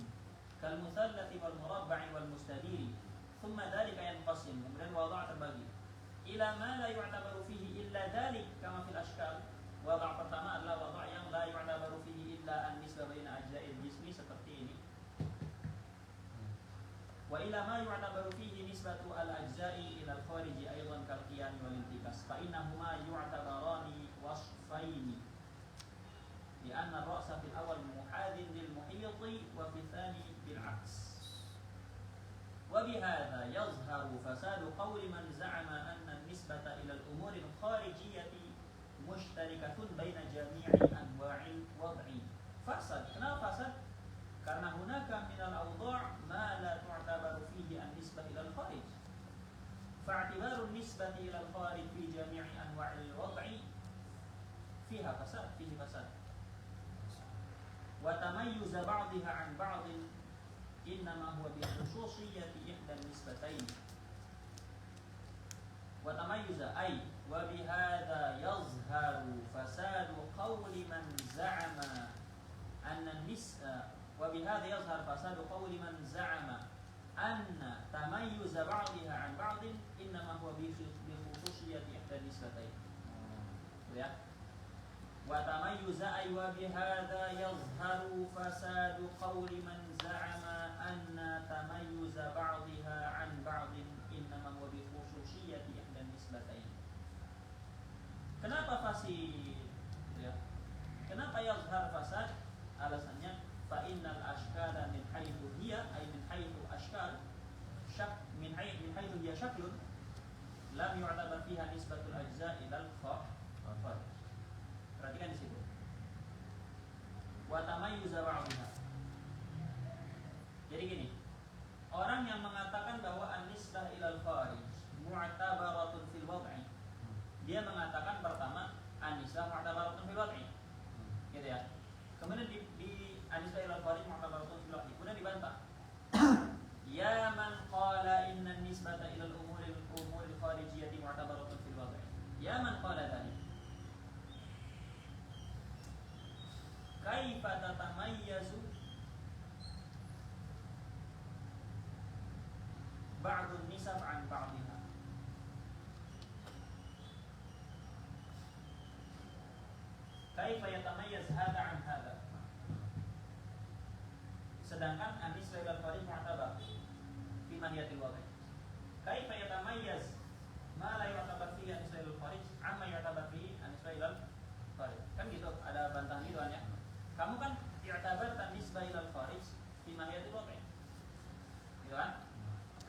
kal-muthallati wal-murabba'i wal-mustadiri, thumma dhalika yanqasim. Kemudian wad'u terbagi ila ma la yu'tabaru fihi illa dhalik kama fil ashkal. Wad'u pertama adalah wad'u yang la yu'tabaru fihi illa an-nisbah baina ajza'il jismi, seperti ini. Wa ila ma yu'tabaru fihi nisbatu al-ajza'i ila al-khariji aidan kal-qiyam wal-intikas fa innahuma yu'tabarani wasfaini li anna ar-ra'sa fil awwal muhadin lil muhiti wa fi thani bil 'aks. Wa bihadha yazharu fasadu qawli man za'ama anna an-nisbata ila al-umuri al-kharijiyyati mushtarikatun baina jami'i anwa'il wad'i. Fasad. Kenapa fasad? Karena hunaka minal awdha' ma la tu'tabaru fihi an-nisbah ila al-kharij. Fa'tibaru an-nisbati ila al-kharij fi jami'i anwa'il wad'i fiha fasad, fihi fasad. Wa tamayyuz ba'dihha 'an ba'din innama huwa bi khususiyyati ihda an-nisbatayn. Wa tamayyuz ay wa bihadha yazharu fasadu qawli man za'ama anna an-nisbah وبهذا يظهر فساد قول من زعم anna tamayyuz ba'dihha 'an ba'din innama huwa bi khususiyyati ihda nisbatain. Ya. Wa tamayyuza ay wa bihadza yazharu fasadu qawli man za'ama anna tamayyuza ba'dihha 'an ba'din innama huwa bi khususiyyati ihda nisbatain. Kenapa fasid? Ya. Kenapa yazhar fasad? Alasannya fa innal ashkala min haitsu hiya ay min haitsu ashkal min haitsu hiya syaklun lam yu'tabar fiha nisbatul ajza ila al-fard. Perhatikan di situ. Wa tamayyuza ba'dihha. Jadi gini, orang yang mengatakan bahwa an-nisbah ilal kharij mu'tabaratun fil wad'i, dia mengatakan pertama an-nisbah mu'tabaratun fil wad'i. Gitu ya. Kemudian di an-nisbah ilal kharij mu'tabaratun fil wad'i, kemudian dibantah. Ya man qala inna an-nisbata ilal umuril kharijiyyati mu'tabaratun fil wad'i. Ya man qala dzalik. Kaifa tatamayyazu ba'dun nisab 'an ba'dihha. Kaifa yatamayyaz hadha 'an hadha. Sedangkan an-nisbah ilal kharij mu'tabar fi mahiyatil wad'i. Kaifa yatamayyaz ma la yu'tabar fi an-nisbah ilal kharij 'amma yu'tabar fi an-nisbah ilal kharij. Kan gitu, ada bantahan itu kan ya. Kamu kan i'tabar nisbah ilal kharij fi mahiyatil wad'i. Gitu kan?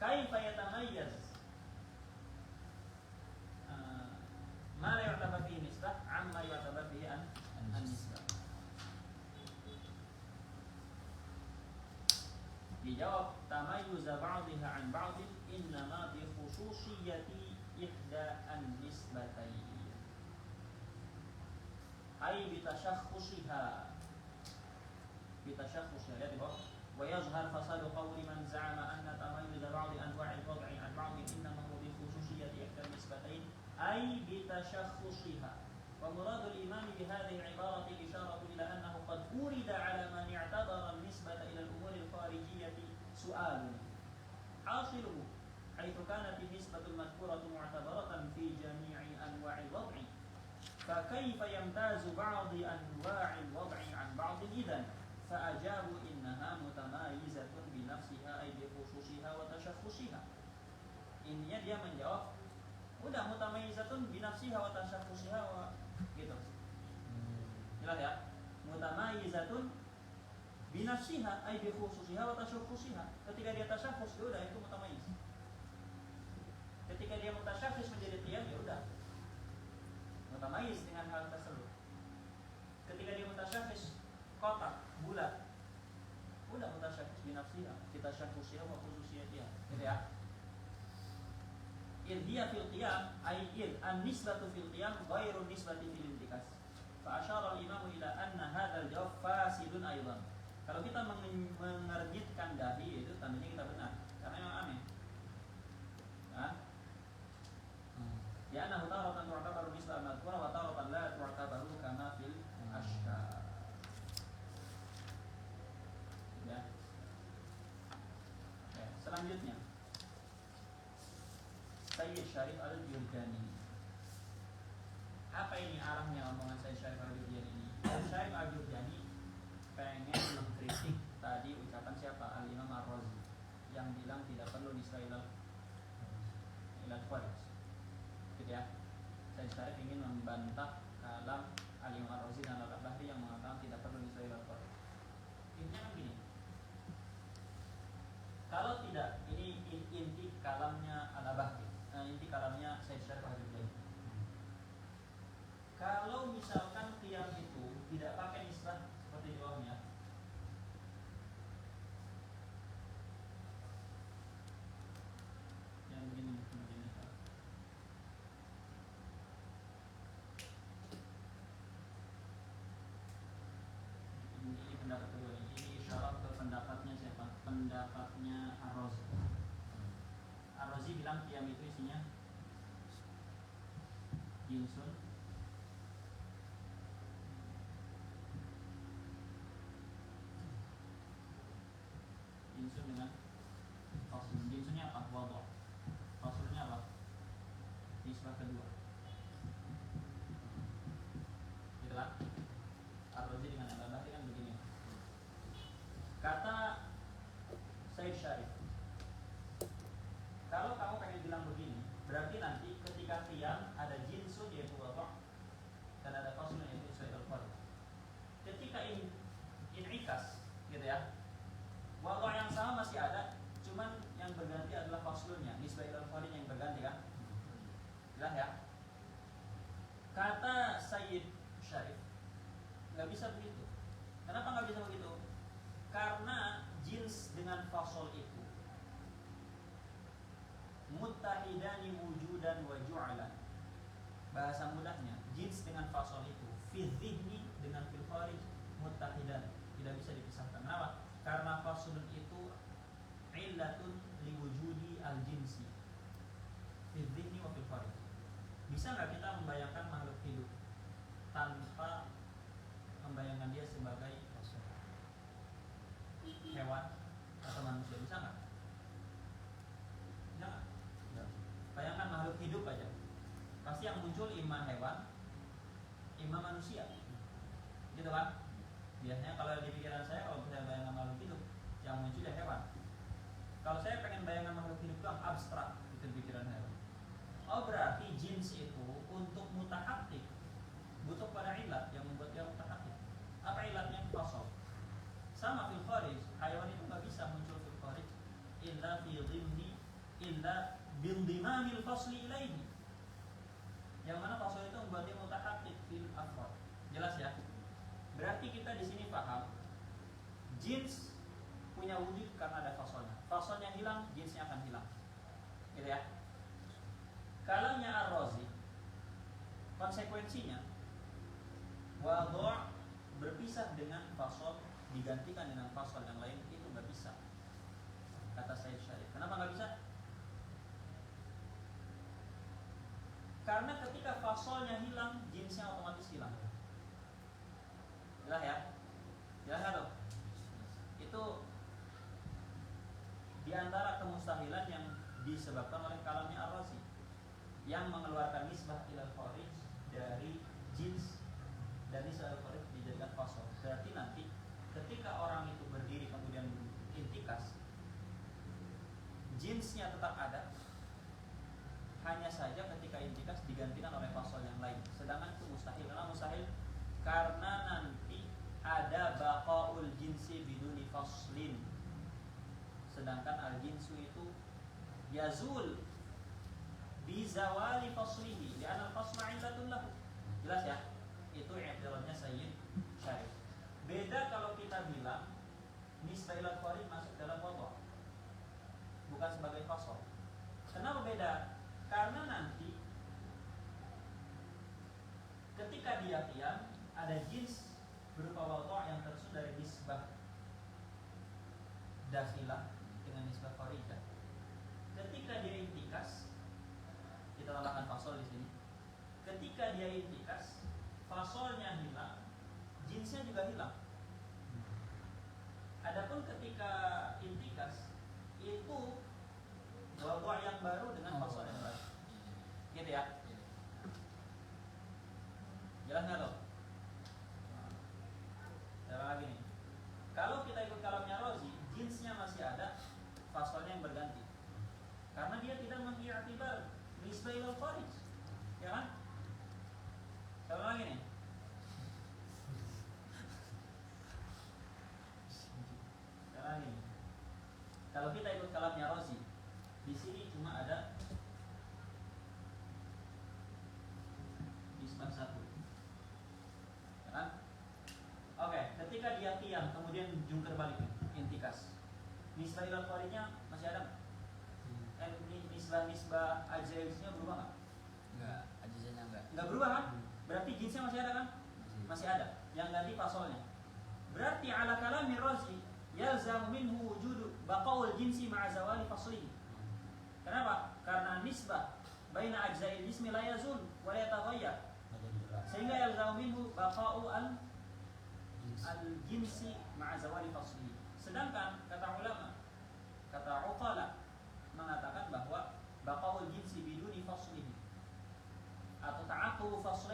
Kaifa yatamayyaz ma la yu'tabar fi nisbah 'amma yu'tabar fi an-nisbah. Dijawab tamayyuza ba'dihha 'an ba'din innama bi khususiyyati ihda an-nisbatayn. Ay bi tashakhushiha. Lihat di bawah. Wa yazhar fasadu qawli man za'ama anna tamayyuz ba'd anwa'il wad'i an ba'd innama huwa bi khususiyyati ihda nisbatain ay bi tashakhushiha. Wa muradul imam bi hadhihi al-ibarati isharatu ila annahu qad urida 'ala man i'tabara an-nisbata ila al-umur al-kharijiyyati su'alun hasiluhu haythu kanat an-nisbatu al-madhkuratu mu'tabaratan fi jami'i anwa'il wad'i. Fa kayfa yamtazu ba'd anwa'il wad'i an ba'd idzan فأجابوا إنها متمايزة بنفسها أي بخصوصها وتشخصها. Intinya dia menjawab, udah mutamayyizatun binafsiha wa tashakhushiha wa gitu. Jelas ya? Mutamayyizatun binafsiha ay bi khususiha wa tashakhushiha. Ketika dia tashakhus ya udah itu mutamayyiz. Ketika dia mutashakhis menjadi qiyam ya udah mutamayyiz dengan hal tersebut. Ketika dia mutashakhis kotak, bulat, udah mutasyakhis binafsiha, kita syakhusiha wa khususiyatiha. Gitu ya. Idhiya fil qiyam ay id an-nisbatu fil qiyam ghairu nisbati fil intikas. Fa asyara al-imam ila anna hadzal jawab fasidun aidan. Kalau kita mengerbitkan dahi itu tandanya kita benar, karena memang aneh. Nah, ya annahu taratan tu'tabaru nisbah al-madhkura wa taratan la tu'tabaru kama fil ashkar. Ya. Oke, selanjutnya Sayyid Syarif Al-Jurjani. Apa ini arahnya omongan Sayyid Syarif Al-Jurjani ini? Syarif Al-Jurjani pengen mengkritik tadi ucapan siapa? Al-Imam Ar-Razi yang bilang tidak perlu nisbah ilal kharij. Gitu ya. Sayyid Syarif ingin membantah kalam Al-Imam Ar-Razi dan Al-Bahri yang mengatakan tidak perlu nisbah ilal kharij. Intinya kan gini. Kalau tidak, ini inti kalamnya Al-Bahri, inti kalamnya Sayyid Syarif Al-Jurjani. Kalau misalkan qiyam itu tidak pakai nisbah seperti di bawahnya, yang begini. Ini pendapat kedua ini. Ini isyarat ke pendapatnya siapa? Pendapatnya Ar-Razi. Ar-Razi bilang qiyam itu isinya jinsun dengan khas. faslun. Jinsunya apa? Wadhu'. Faslunnya apa? Nisbah kedua. Gitu kan? Ar-Razi dengan Al-Bahri kan begini. Kata Said Syarif, kalau kamu pengen bilang begini, berarti nanti ketika qiyam ada jinsun yaitu wadhu' dan ada faslun yaitu nisbah al-fard. Ketika in'ikas gitu ya, wadhu' yang sama masih ada, cuman yang berganti adalah faslunnya, nisbah al-fard yang berganti kan? Jelas ya? Kata Sayyid Syarif, nggak bisa begitu. Kenapa nggak bisa begitu? Karena jins dengan fasol itu muttahidani wujudan wa ju'alan. Bahasa mudahnya, jins dengan fasol itu fi dhihni dengan fil kharij muttahidan, tidak bisa dipisahkan. Kenapa? Karena faslun itu illatun liwujudi al-jinsi fi dhihni wa fil kharij. Bisa nggak kita membayangkan makhluk hidup tanpa membayangkan dia sebagai hewan atau manusia? Bisa nggak? Bisa nggak? Bayangkan makhluk hidup aja, pasti yang muncul imam hewan, imam manusia, gitu kan? Biasanya kalau di pikiran saya, kalau saya bayangkan makhluk hidup, yang muncul ya hewan. Kalau saya pengen bayangkan makhluk hidup yang abstrak, itu pikiran saya. Oh, berarti jins itu untuk mutahaqqik butuh pada ilat yang membuat dia mutahaqqik. Apa ilatnya? Fasal. Sama fil kharij, hayawan itu nggak bisa muncul fil kharij illa fi dhimni illa bindimamil fasli ilaihi. Yang mana fasal itu membuat dia mutahaqqik fil afrad. Jelas ya? Berarti kita di sini paham jins punya wujud karena ada fasalnya. Fasalnya hilang, jinsnya akan hilang. Gitu ya? Kalamnya Ar-Razi, konsekuensinya wadhu' berpisah dengan fasal digantikan dengan fasal yang lain itu nggak bisa. Kata Said Syarif, kenapa nggak bisa? Karena ketika fasalnya hilang, jinsnya otomatis hilang. Jelas ya? Jelas nggak tuh? Itu diantara kemustahilan yang disebabkan oleh kalamnya Ar-Razi yang mengeluarkan nisbah ilal kharij dari jins dan nisbah ilal kharij dijadikan fasal. Berarti nanti ketika orang itu berdiri kemudian intikas, jinsnya tetap ada, hanya saja ketika intikas digantikan oleh fasal yang lain. Sedangkan itu mustahil. Karena mustahil karena nanti ada baqaul jinsi biduni faslin. Sedangkan al-jinsu itu yazul bizawali faslihi li'anna al-fasla 'illatun lahu. Jelas ya? Itu i'tiradnya Sayyid Syarif. Beda kalau kita bilang nisbah ilal kharij masuk dalam wadhu', bukan sebagai fasal. Kenapa beda? Karena nanti ketika dia qiyam ada jins berupa wadhu' yang tersusun dari nisbah dakhilah dengan nisbah kharijah. Ketika dia intikas, kita tambahkan fasal di sini. Ketika dia intikas, fasalnya hilang, jinsnya juga hilang. Adapun ketika intikas itu wadhu' yang baru dengan fasal yang baru. Gitu ya? Jelas nggak tuh? Coba lagi nih. Kalau kita ikut kalamnya Razi, jinsnya masih ada, fasalnya yang berganti. Karena dia tidak mengiktibar nisbah ilal kharij. Ya kan? Coba lagi nih. Coba lagi nih. Kalau kita ikut kalamnya Razi, di sini cuma ada nisbah satu. Ya kan? Oke, ketika dia qiyam kemudian jungkir balik intikas, nisbah ilal kharijnya masih ada nggak? Nisbah ajzaisnya berubah nggak? Enggak, ajizanya enggak. Nggak berubah kan? Berarti jinsnya masih ada kan? Masih ada. Yang ganti fasalnya. Berarti ala kalami Razi yalzamu minhu wujudu baqaul jinsi ma'a zawali faslihi. Kenapa? Karena nisbah baina ajzail jismi la yazul wa la yataghayyar. Sehingga yalzamu minhu baqa'u al-jinsi ma'a zawali faslihi. Sedangkan kata ulama, kata uqala,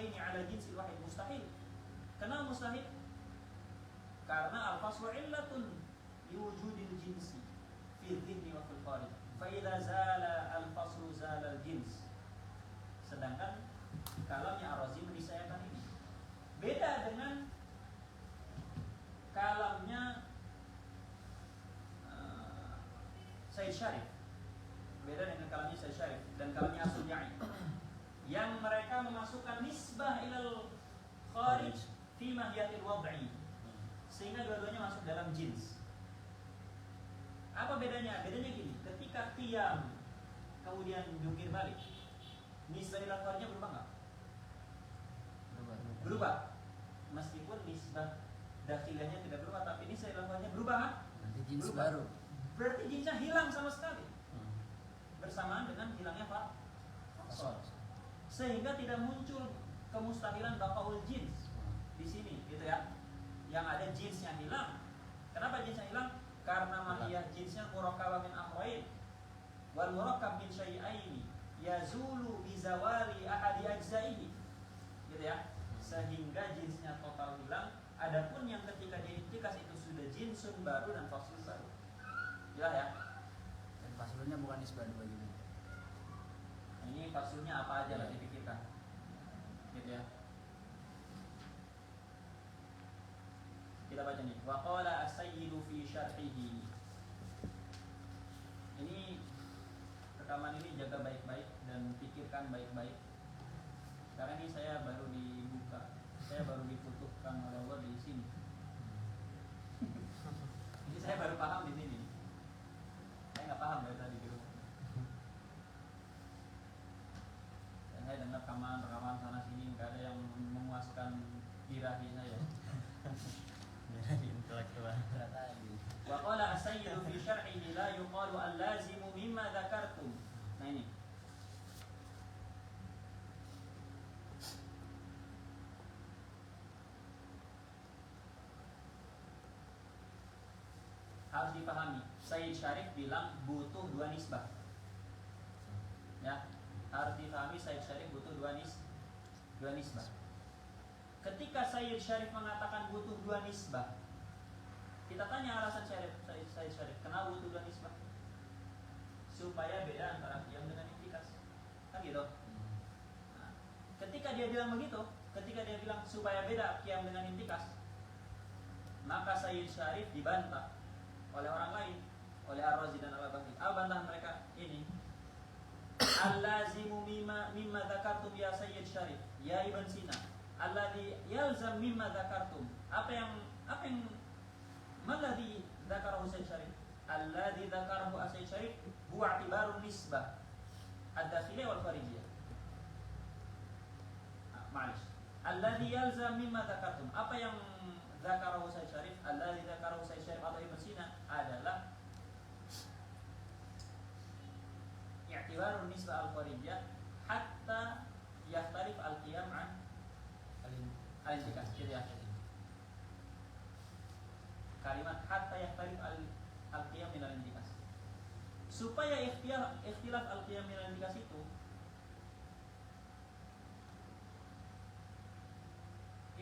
jinsaini ala jinsil wahid mustahil. Kenapa mustahil? Karena al-faslu illatun liwujudil jinsi fi dhihni wa fil kharij. Fa idza zala al-faslu zala al-jins. Sedangkan kalamnya Ar-Razi menisayangkan ini. Beda dengan kalamnya Sayyid Syarif. Beda dengan kalamnya Sayyid Syarif dan kalamnya As-Sunya'i. Yang mereka memasukkan nisbah ilal kharij fi mahiyatil wad'i. Sehingga dua-duanya masuk dalam jins. Apa bedanya? Bedanya gini, ketika qiyam kemudian jungkir balik, nisbah ilal kharijnya berubah enggak? Berubah. Meskipun nisbah dakhilahnya tidak berubah, tapi nisbah ilal kharijnya berubah kan? Nanti jins Berubah. baru. Berarti jinsnya hilang sama sekali. Bersamaan dengan hilangnya fasl. Sehingga tidak muncul kemustahilan baqaul jins di sini, gitu ya. Yang ada jinsnya hilang. Kenapa jinsnya hilang? Karena mahiyah jinsnya murakkabah min amrayn. Wal murakkab min syai'aini yazulu bi zawali ahadi ajzaihi. Gitu ya. Sehingga jinsnya total hilang. Adapun yang ketika diintikas itu sudah jinsun baru dan faslun baru. Jelas ya? Dan faslunnya bukan nisbah dua juga. Ini faslunnya apa aja lah dipikirkan. Gitu ya. Kita baca nih. Wa qala as-sayyidu fi syarhihi. Ini rekaman ini jaga baik-baik dan pikirkan baik-baik. Karena ini saya baru dibuka, saya baru diputuskan oleh Allah di sini. Ini saya baru paham di sini. Saya nggak paham dari tadi di rumah. Dan saya dengar rekaman sana sini nggak ada yang memuaskan birahi saya. Jadi intelektual. Wa qala as-sayyidu fi syarhihi la yuqalu al-lazimu mimma dzakartum. Nah ini. Harus dipahami, Sayyid Syarif bilang butuh dua nisbah. Ya, harus dipahami Sayyid Syarif butuh dua nisbah. Ketika Sayyid Syarif mengatakan butuh dua nisbah, kita tanya alasan Sayyid Syarif, kenapa butuh dua nisbah? Supaya beda antara qiyam dengan intikas. Kan gitu. Nah, ketika dia bilang begitu, ketika dia bilang supaya beda qiyam dengan intikas, maka Sayyid Syarif dibantah oleh orang lain, oleh Ar-Razi dan Al-Bahri. Bantah mereka ini. Al-lazimu mimma dzakartum ya Sayyid Syarif, ya Ibn Sina. Alladzi yalzam mimma dzakartum. Apa yang malladzi dzakarahu Sayyid Syarif? Alladzi dzakarahu Sayyid Syarif huwa i'tibarun nisbah ad-dakhiliyah wal kharijiyah. Ma'lish. Alladzi yalzam mimma dzakartum. Apa yang dzakarahu Sayyid Syarif, alladzi dzakarahu Sayyid Syarif atau Ibn Sina adalah i'tibarun nisbah al-kharijiyah hatta yahtarif al-qiyam an al-intikas. Gitu ya. Kalimat hatta yahtarif al-qiyam min al-intikas. Supaya ikhtilaf al-qiyam min al-intikas itu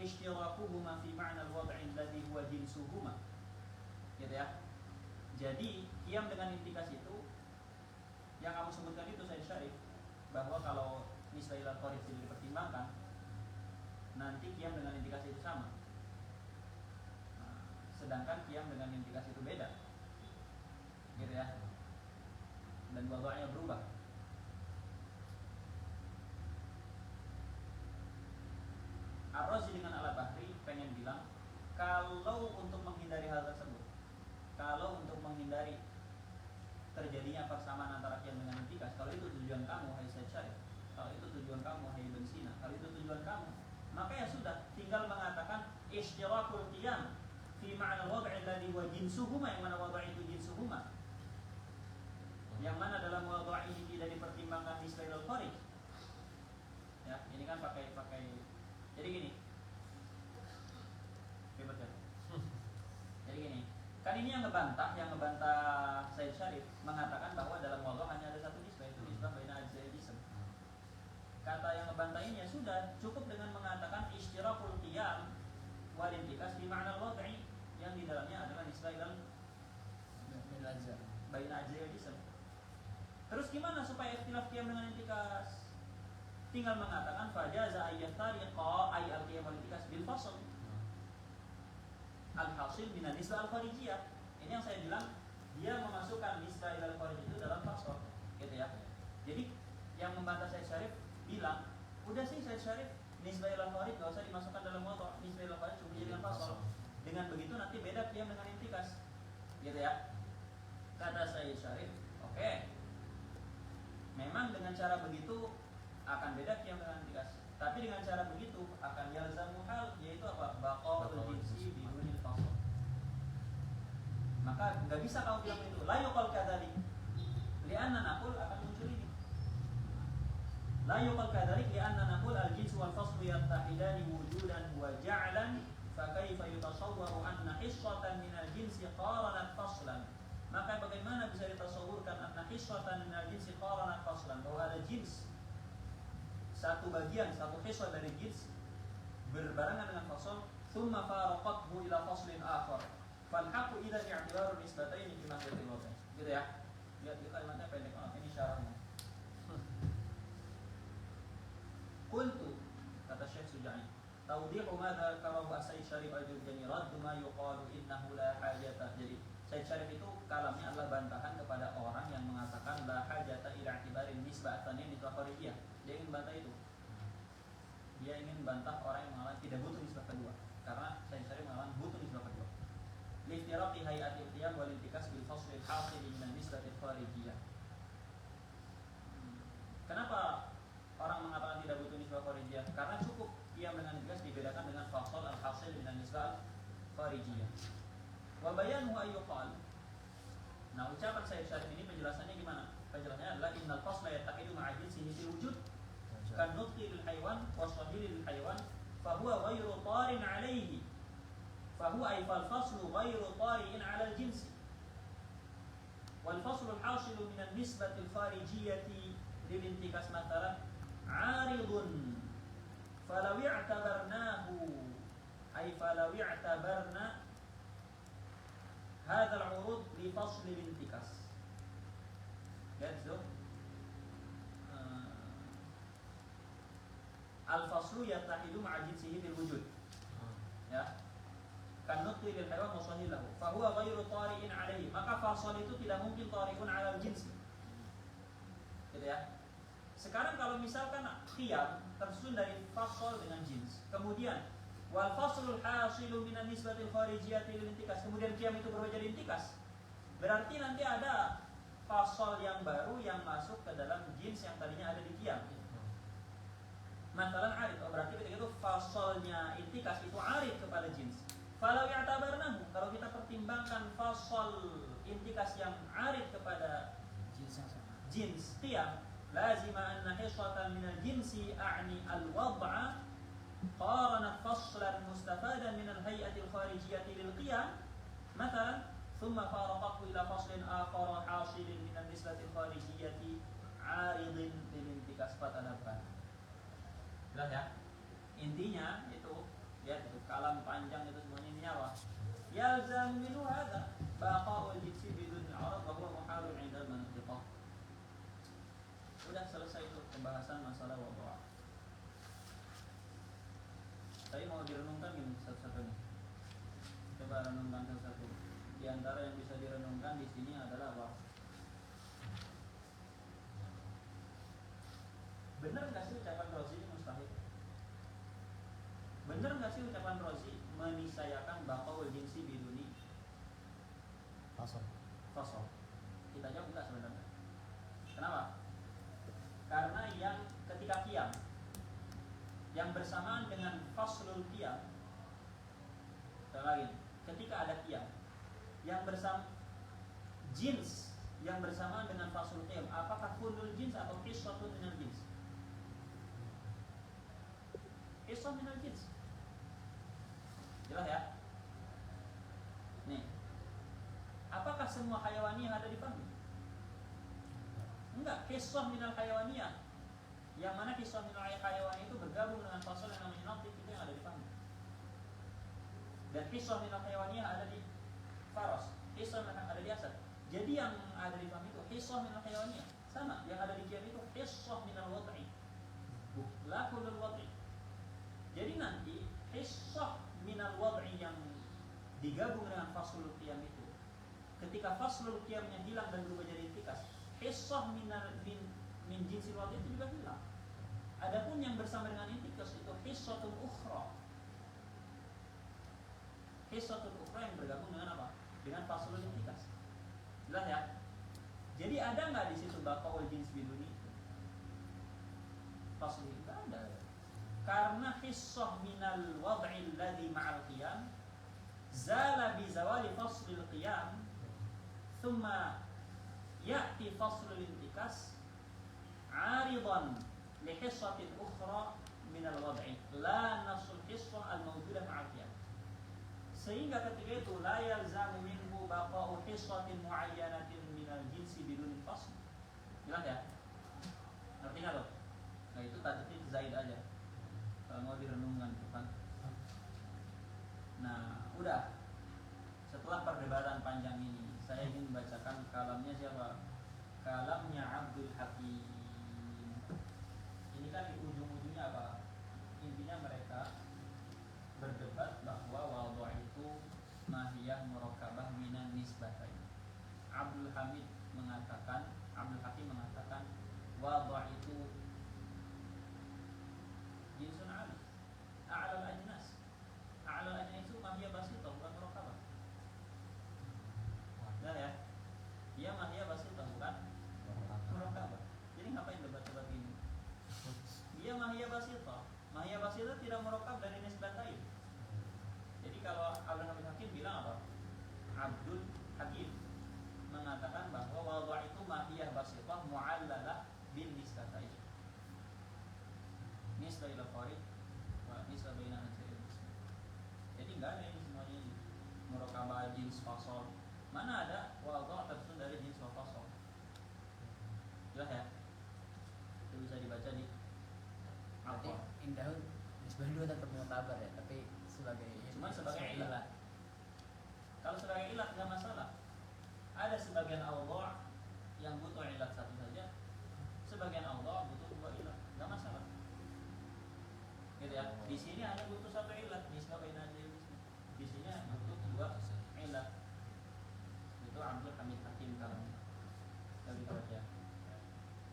ishtirakuhuma fi ma'na al-wad'i alladhi huwa jinsuhuma. Gitu ya. Jadi, qiyam dengan intikas itu yang kamu sebutkan itu Sayyid Syarif, bahwa kalau nisbah ilal kharij itu dipertimbangkan, nanti qiyam dengan intikas itu sama. Nah, sedangkan qiyam dengan intikas itu beda. Gitu ya. Dan wada'nya berubah. Ar-Razi dengan Al-Bahri pengen bilang, kalau untuk menghindari hal tersebut, kalau untuk menghindari terjadinya persamaan antara qiyam dengan intikas, kalau itu tujuan kamu hai Sayyid Syarif, kalau itu tujuan kamu hai Ibn Sina, kalau itu tujuan kamu, maka ya sudah, tinggal mengatakan ishtirakul qiyam fi ma'na al-wad'i alladhi huwa jinsuhuma, yang mana wad'i itu jinsuhuma, yang mana dalam wad'i ini tidak dipertimbangkan nisbah ilal kharij. Ya, ini kan pakai jadi gini. Ribet ya? Jadi gini, kan ini yang ngebantah Sayyid Syarif mengatakan bahwa dalam wadha hanya ada satu nisbah, itu nisbah baina ajza'il jism. Kata yang ngebantah lainnya, sudah cukup dengan mengatakan istirakul qiyam wal intikas di makna al-wad'i yang di dalamnya adalah nisbah ilal baina ajza wal jism. Terus gimana supaya ikhtilaf qiyam dengan intikas? Tinggal mengatakan fajaza ayyat tariqa ay al-qiyam wal intikas bil fasl al-hasil min nisbah al-kharijiyah. Ini yang saya bilang, dia memasukkan nisbah ilal kharij itu dalam fasl, gitu ya. Jadi yang membantah Syekh Syarif bilang, udah sih Syekh Syarif, nisbah ilal kharij enggak usah dimasukkan dalam wadha', nisbah ilal kharij cukup dengan fasl. Dengan begitu nanti beda qiyam dengan intikas, gitu ya. Kata Syekh Syarif, oke. Memang dengan cara begitu akan beda qiyam dengan intikas. Tapi dengan cara begitu akan yalzamu hal, yaitu apa? Baqaul jinsi bidunil fasl. Maka nggak bisa kamu bilang itu la yuqal kadzalik. Li'anna naqul akan muncul ini. La yuqal kadzalik li'anna naqul al-jins wal fasl yattahidani wujudan wa ja'lan fa kaifa yutasawwaru anna hissatan min al-jinsi qaranat faslan. Maka bagaimana bisa ditasawurkan anna hissatan min al-jinsi qaranat faslan, bahwa ada jins, satu bagian, satu hissah dari jins berbarengan dengan fasl, thumma faraqathu ila faslin akhar. Fal haqqu idza i'tibaru nisbataini fi mahdatil wadh'. Gitu ya. Lihat di kalimatnya pendek banget, ini syarahnya. Qultu, kata Syekh Sujai, tawdihu ma karahu Sayyid Syarif al-Jurjani raddu ma yuqalu innahu la hajata. Jadi Sayyid Syarif itu kalamnya adalah bantahan kepada orang yang mengatakan la hajata ila i'tibarin nisbah tsani nisbah kharijiyah. Dia ingin bantah itu. Dia ingin bantah orang yang mengatakan tidak butuh nisbah kedua, karena Sayyid Syarif mengatakan butuh nisbah kedua. Liftiraqi hay'atil qiyam wal intikas bil fasl al-hasil min an-nisbah al-kharijiyah. Kenapa orang mengatakan tidak butuh nisbah kharijiyah? Karena cukup qiyam dengan intikas dibedakan dengan fasl al-hasil min an-nisbah al-kharijiyah. Wa bayanuhu ayyuqal. Nah, ucapan Syekh Syarif ini penjelasannya gimana? Penjelasannya adalah innal fasla yattaqidu ma'a jinsihi fil wujud kan nutqi lil haywan wa sahili lil haywan fa huwa ghairu tarin 'alaihi. فهو أي فالفصل غير طارئ على الجنس والفصل الحاصل من النسبة الخارجية للانتكاس مثلا عارض فلو اعتبرناه أي فلو اعتبرنا هذا العروض لفصل الانتكاس. الفصل يتحد مع جنسه بالوجود ya. Kan nutqi lil haywan musahilahu fa huwa ghairu tari'in alaihi, maka fasal itu tidak mungkin tari'un 'alal jins, gitu ya. Sekarang kalau misalkan qiyam tersusun dari fasal dengan jins, kemudian wal faslul hasilu minan nisbatil kharijiyyati lil intikas, kemudian qiyam itu berubah jadi intikas, berarti nanti ada fasal yang baru yang masuk ke dalam jins yang tadinya ada di qiyam. Masalan arid, berarti ketika itu fasalnya intikas itu arid kepada jins. Kalau i'tabarnahu, kalau kita pertimbangkan fasal intikas yang arid kepada jins qiyam, lazima anna hissatan min al-jinsi a'ni al-wad'a qaranat faslan mustafadan min al-hay'ati al-kharijiyyati lil qiyam, mathalan thumma faraqahu ila faslin akhar hasilin min an-nisbati al-kharijiyyati 'aridin lil intikas fatadabbar. Jelas ya? Intinya itu ya, itu kalam panjang itu semuanya intinya apa? Yalzam minhu hadza baqa'ul jinsi bidun al-'arab wa huwa muhalun 'inda al-mantiqah. Sudah selesai itu pembahasan masalah wadha'. Saya mau direnungkan ini satu-satu nih. Coba renungkan satu-satu. Di antara yang bisa direnungkan di sini adalah apa? Benar nggak sih ucapan Razi ini mustahil? Benar nggak sih ucapan Razi menisayakan baqaul jinsi biduni fasal? Kita jawab enggak sebenarnya. Kenapa? Karena yang ketika qiyam yang bersamaan dengan faslul qiyam, lagi ketika ada qiyam yang bersama jins yang bersamaan dengan faslul qiyam, apakah kullul jins atau qissatun minal jins? Qissah minal jins. Jelas ya? Nih, apakah semua hayawaniyah ada di fahmi? Enggak, qissah minal hayawaniyah Yang mana kisah minal hayawani itu bergabung dengan fasal yang namanya natik, itu yang ada di fahmi. Dan kisah minal hayawaniyah ada di faras, kisah minal ada di asad. Jadi yang ada di fahmi itu kisah minal hayawaniyah, sama yang ada di qiyam itu kisah minal wad'i, la kullul wad'i. Jadi nanti kisah minal wad'i yang digabung dengan faslul qiyam itu, ketika faslul qiyamnya hilang dan berubah jadi intikas, kisah min jinsil wad'i itu juga hilang. Adapun yang bersama dengan intikas itu hisatun ukhra. Hisatun ukhra yang bergabung dengan apa? Dengan faslul intikas. Jelas ya? Jadi ada nggak di situ baqaul jins biduni? Faslul itu ada. Karena hisah minal wad'i alladhi ma'al qiyam zala bi zawali faslil qiyam thumma ya'ti faslul intikas 'aridan li hissatin ukhra minal wad'i la nasul hissah al-mawjudah ma'al qiyam. Sehingga ketika itu la yalzamu minhu baqa'u hissatin muayyanatin minal jinsi bidun fasl. Jelas ya? Ngerti nggak lo? Nah itu tadi zaid aja. Kalau mau direnungkan kan. Nah, udah. Setelah perdebatan panjang ini, saya ingin membacakan kalamnya siapa? Kalamnya Abdul Hakim. Ini kan di ujung-ujungnya apa? Intinya mereka berdebat bahwa wadhu' itu mahiyah murakkabah minan nisbatain. Abdul Hakim mengatakan wadhu' itu jinsun ali, a'lal ajnas. A'lal ajnas itu mahiyah basitah bukan murakkabah. Nah ya, dia mahiyah basitah bukan murakkabah. Jadi ngapain debat-debat ini? Dia mahiyah basitah. Mahiyah basitah tidak murakkab dari nisbatain. Jadi kalau Abdul Hakim bilang apa? Abdul Hakim mengatakan bahwa wadhu' itu mahiyah basitah mu'allalah bin nisbatain. Nisbah ila qarid wa nisbah baina ansarin. Jadi enggak ada ini semuanya ini. Murakkabah jins fasal. Mana ada wadhu' tersusun dari jins wa fasal. Jelas ya? Itu bisa dibaca di berarti indahun nisbah dua tetap mu'tabar ya, tapi cuma sebagai ilah. Kalau sebagai ilah nggak masalah. Ada sebagian awdhu' yang butuh ilah satu saja, sebagian awdhu' butuh dua ilah, nggak masalah. Gitu ya. Di sini hanya butuh satu ilah, nisbah baina ansarin. Di sini butuh dua ilah. Itu Abdul Hamid Hakim kalau kita baca.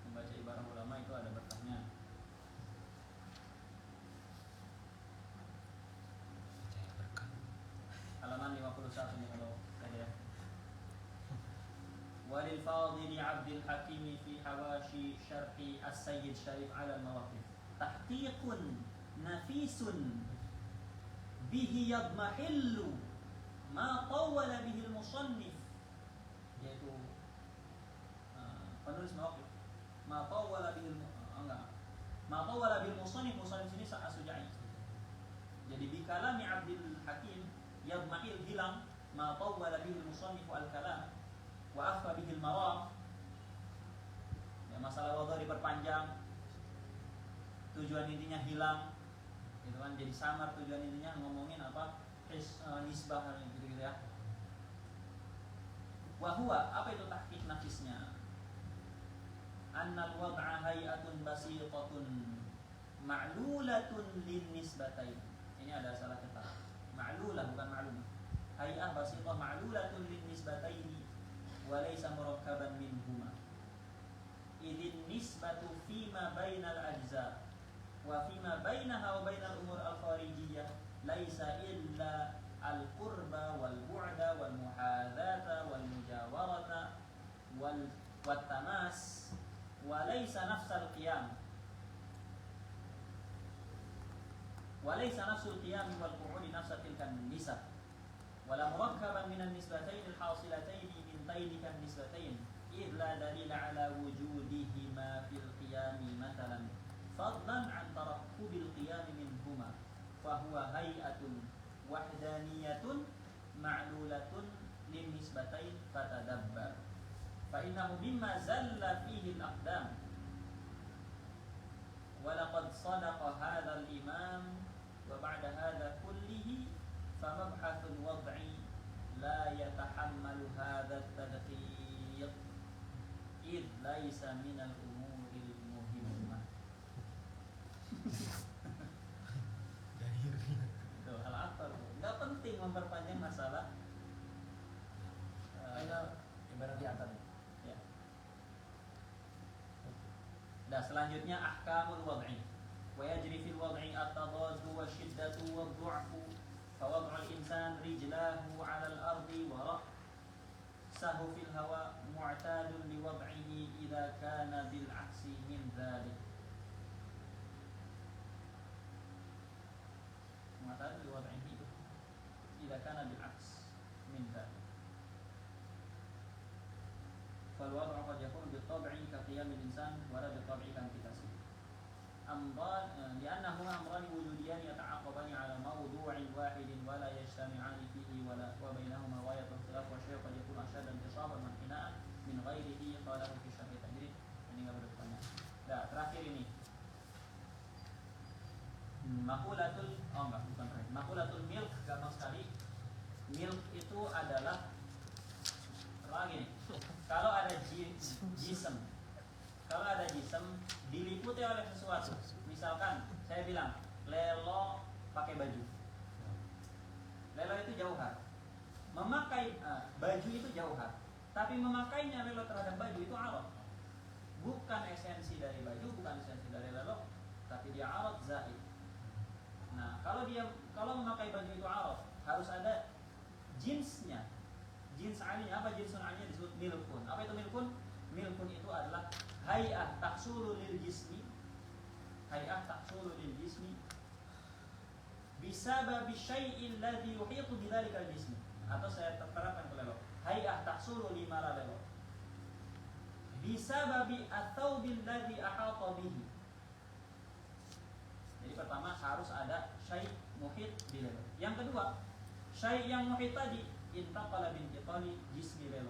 Membaca ibarah ulama itu ada berkahnya. Halaman 51 nih kalau ada ya. Walil Fadhil Abdul Hakim fi hawashi syarhi As-Sayyid Syarif ala al-Mawaqif tahqiqun nafisun bihi yadmahillu ma tawwala bihi al-musannif, yaitu penulis Mawaqif ma tawwala bihi al-musannif sini As-Suja'i. Jadi bi kalami Abdul Hakim yadmahil hilang ma tawwala bihi al-musannif al-kalam wa akhfa bihi al-maram. Ya, masalah wadhu' diperpanjang, tujuan intinya hilang, gitu kan, jadi samar tujuan intinya ngomongin apa nisbah gitu ya. Wa huwa, apa itu tahqiq nafisnya? Annal wad'a hay'atun basitatun ma'lulatun lin nisbatain. Ini ada salah kata. Ma'lulah bukan ma'lum. Hay'ah basitah ma'lulatun lin nisbataini wa laysa murakkaban minhuma. Idin nisbatu fima bainal ajza wa fima bainaha wa bainal umur al-kharijiyah laysa illa al-qurba wal bu'da wal muhadata wal mujawarata wal tamas wa laysa nafsal qiyam وليس نفس القيام والقعود نفس تلك النسب ولا مركبا من النسبتين الحاصلتين من تلك النسبتين إذ لا دليل على وجودهما في القيام مثلا فضلا عن تركب القيام منهما فهو هيئة وحدانية معلولة للنسبتين فإنه مما زل فيه الأقدام walaqad sadaqa hadzal imam wa ba'da hadza kullihi famabhathul wad'i la yatahammalu hadza at-tadqiq id laisa minal umuril muhimmah. Itu al-athar. Enggak penting memperpanjang masalah. Final ibarat di atas. Ya. Nah, selanjutnya ahkamul wad'i. Wa yajri fil wad'i at-tadadu wa shiddatu wa dhu'fu. Fa wad'ul insan rijlahu 'ala al-ardi wa ra'sahu fil hawa mu'tadun li wad'ihi idza kana bil 'aksi min dhalik. Mu'tadun li wad'ihi idza kana bil 'aks min dhalik. فالوضع قد يكون بالطبع كقيام الإنسان ولا بالطبع كانتكاسه لأنهما أمران وجوديان يتعاقبان على موضوع واحد ولا يجتمعان فيه وبينهما غاية الاختلاف والشيء قد يكون أشد انتصابا وانحناء من غيره قاله في شرح التجريد. Ini nggak bertanya. Nah, terakhir ini makulatul milk, gampang sekali. Milk itu adalah lagi nih. Kalau ada jism diliputi oleh sesuatu, misalkan saya bilang Lelo pakai baju. Lelo itu jauhar. Memakai baju itu jauhar, tapi memakainya Lelo terhadap baju itu arad. Bukan esensi dari baju, bukan esensi dari Lelo, tapi dia arad zaid. Nah, kalau memakai baju itu arad, harus ada jinsnya. Jins alinya apa? Jinsun alinya disebut milkun. Apa itu milkun? Milkun itu adalah hay'ah tahsulu lil jismi. Hay'ah tahsulu lil jismi bisababi syai'il ladzi yuhitu bidzalika al jismi. Atau saya terapkan ke Lelo. Hay'ah tahsulu lima Lelo bisababi at-thawbil ladzi ahata bihi. Jadi pertama harus ada syai' muhit di Lelo. Yang kedua, syai' yang muhit tadi intaqala bintiqali jismi Lelo.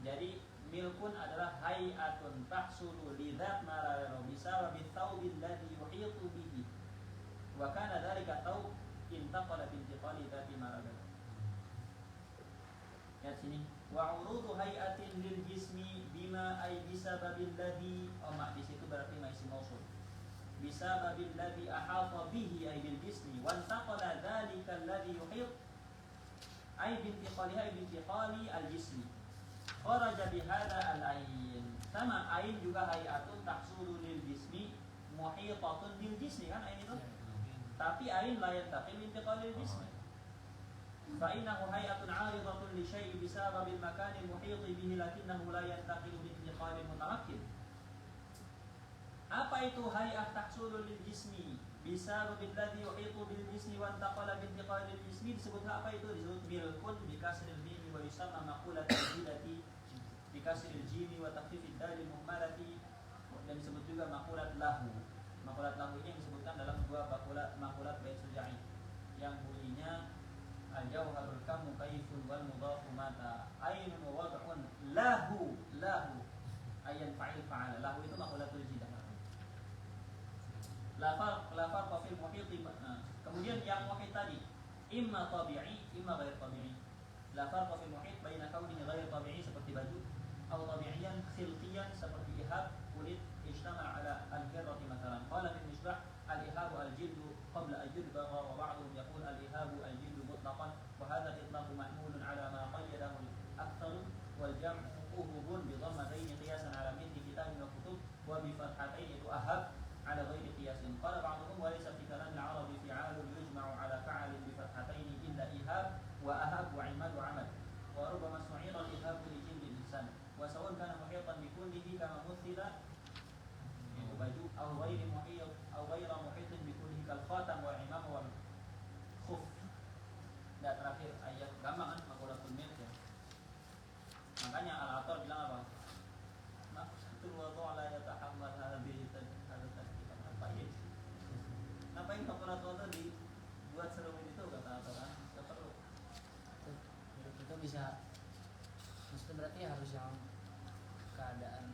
Jadi milkun adalah hay'atun tahsulu li dzat ma Lelo bisababi thawbil ladzi yuhitu bihi. Wa kana dzalika thawb intaqala bintiqali dzati ma Lelo. Lihat sini. Wa urudu hay'atin lil jismi bima ay bisababil ladzi di situ berarti ma isim mausul. Bisababil ladzi ahata bihi ay bil jismi wa intaqala dzalika alladzi yuhit ay bintiqaliha bintiqali al-jismi kharaja bihadza al-ain. Sama ain juga hay'atun tahsulu lil jismi muhitatun bil jismi, kan ain itu. Tapi ain la yantaqil bintiqali al-jismi. Fa innahu hay'atun 'aridatun li syai'in bisababil makani al-muhit bihi lakinnahu la yantaqil bintiqali al-mutamakkin. Apa itu hay'ah tahsulu lil jismi bisababil ladzi yuhitu bil jismi wa intaqala bintiqali al jismi? Disebut apa itu? Disebut milkun bi kasril mim wa yusamma maqulatul jilati bi kasril jim wa takhfifid dal muhmalati, dan disebut juga maqulat lahu. Maqulat lahu ini disebutkan dalam dua maqulat bait Suja'i yang bunyinya al-jawharul kamu kaifun wal mudhafu mata ainun wa wad'un lahu ayan fa'il fa'ala. Lahu itu maqulatul jidah. La farqa fil muhit. Kemudian yang muhit tadi imma tabi'i imma ghair tabi'i. La farqa fil muhit baina kaunihi ghair tabi'i seperti baju atau tabi'iyan khilqiyan seperti ihab kulit ijtama' ala al-hirrati mathalan. Qala fi misbah al-ihab al-jildu qabla an yudbagha wa ba'dhum yaqul al-ihab al-jildu mutlaqan wa hadha al-itlaq mahmulun ala ma qayyadahu al-akthar wal jam'u uhubun bi dhammatayn qiyasan ala mithli kitabin wa kutub wa bi fathatayn itu ahab على غير قياس. قال بعضهم وليس في كلام العرب فعال يجمع على فعل بفتحتين إلا إيهاب وأهاب وعماد وعمل، وربما استعير الإيهاب لجلد الإنسان وسواء كان محيطا بكله كما مثل baju أو غير محيط بكله كالخاتم والعمام والخف. Dan terakhir ayat gampang kan, makulatul milk ya. Makanya Al-Attar bilang apa? Maqsatul wadu' la yatahammal hadhihi ngapain makulatul wadu' dibuat serumit itu, kata Al-Attar? Gak perlu. Itu bisa, maksudnya berarti harus yang keadaan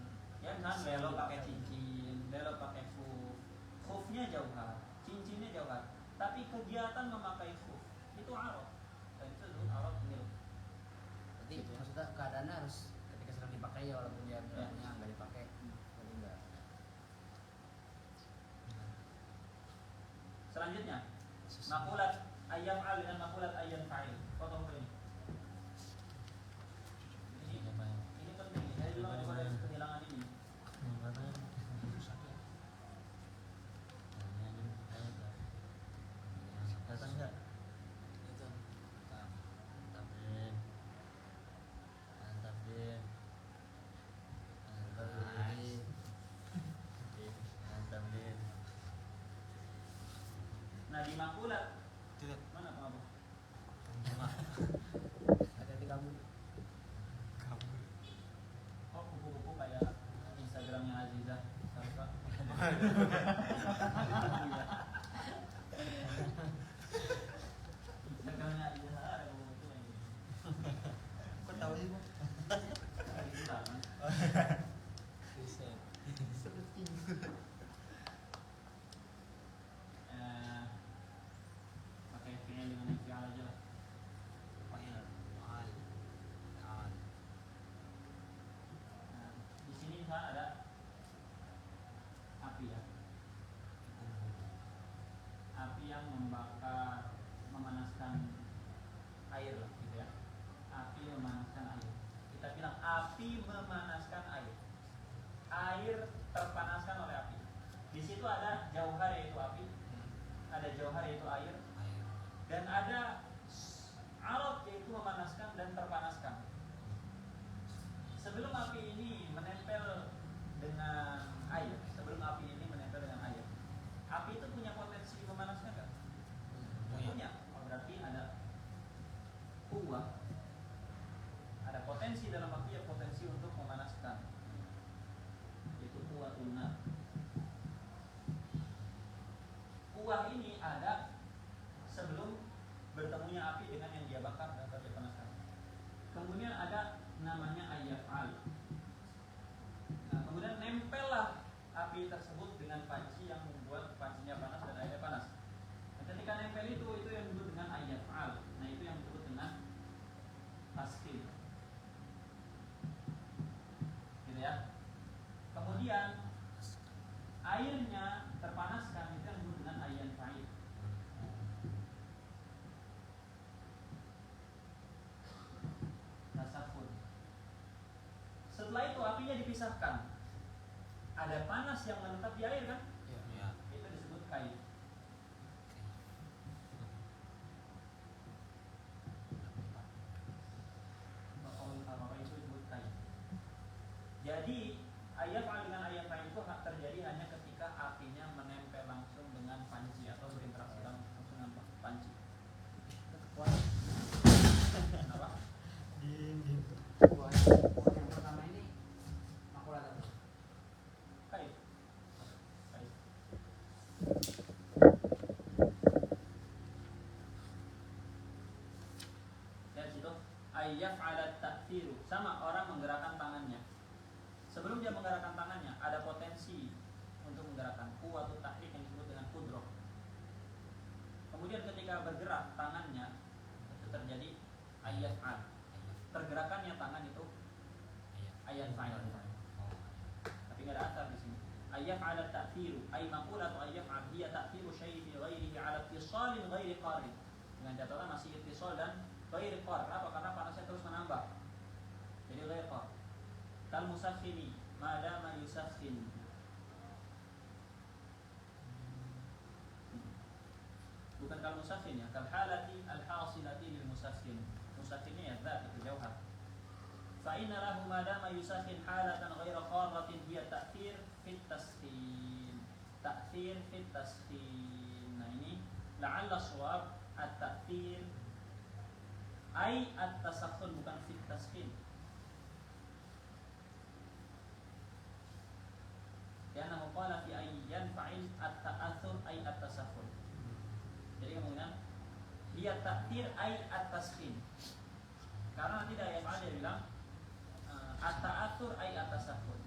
ya kan, Lelo pakai cincin, Lelo pakai fuf, tapi kegiatan memakai khuf itu arad. Dan itu arad mil. Berarti Gitu ya. maksudnya keadaannya harus ketika sedang dipakai ya, walaupun dia Ya. nggak dipakai. Berarti enggak. Selanjutnya makulat ayam al dengan makulat ayam fa'il. Potong ini. Ini penting. Saya juga ada kehilangan ini. Datang nggak? Itu. Mantap Din. Mantap Din. Nice. Mantap Din. Nah di makulat mana Pak Abu? Hati-hati kamu. Oh kupu-kupu kayak Instagramnya Aziza Sarfa. Instagramnya Aziza ada kupu-kupu yang gitu. Kok tahu sih, Bang? Itu sama. Riset. Pakai fi'il dengan fi'al aja lah. Nah, di sini misalnya ada api ya. Api yang membakar, memanaskan air lah gitu ya. Api memanaskan air. Kita bilang api memanaskan air. Air terpanaskan oleh api. Di situ ada jauhar yaitu api, ada jauhar yaitu air, dan ada arad yaitu memanaskan dan terpanaskan. Sebelum api ini menempel dengan air, api itu punya potensi memanaskan nggak? Punya. Oh, berarti ada kuah, ada potensi dalam api, ya potensi untuk memanaskan. Itu kuah tuna. Kuah ini ada sebelum bertemunya api dengan yang dia bakar dan terpanaskan. Kemudian ada namanya ayafal. Nah, kemudian nempellah api tersebut dengan panci yang membuat pancinya panas dan airnya panas. Nah, ketika nempel itu yang disebut dengan ayafal. Nah, itu yang disebut dengan tasqil. Gitu ya. Kemudian airnya terpanaskan, itu yang disebut dengan ayan fa'il. Tasafun. Setelah itu apinya dipisahkan. Ada panas yang menetap di air kan? Iya. Itu disebut kayu. Apa itu disebut kayu. Jadi ayafal dengan ayafal itu terjadi hanya ketika apinya menempel langsung dengan panci atau berinteraksi langsung dengan panci. Kenapa? Yang pertama ini makulat apa? Kayu. Kayu. Lihat situ. Ayyaf'ala ta'thiru. Sama orang menggerakkan tangannya. Sebelum dia menggerakkan tangannya, ada potensi untuk menggerakkan quwwatut tahrik yang disebut dengan qudrah. Kemudian ketika bergerak tangannya, itu terjadi ayyaf'al. Pergerakannya tangan itu ayyaf'al. Tapi nggak ada asar di sini. Ayyaf'ala ta'thiru. Ay maqulat ayyaf'al hiya ta'thiru syai'i fi ghairihi 'ala ittisalin ghairi qarin. Dengan catatan masih ittisal dan ghairi qar. Apa? Karena panasnya terus menambah. Jadi ghairi qar. Kal musakhini madama yusakhin. Bukan kal musakhin ya, kal halati al hasilati lil musakhin. Musakhinnya ya zat itu jauhar. Fa inna lahu madama yusakhin halatan ghaira qarratin hiya ta'thir fit taskhin. Ta'thir fit taskhin. Nah ini la'alla shawab at-ta'thir ay at-tasakhun, bukan fit taskhin. Karena qala fi ayyan fa'il at-ta'athur ay at-tasakhun. Jadi kemungkinan dia ta'thir ay at-taskhin. Karena nanti dari ayat dia bilang at-ta'athur ay at-tasakhun.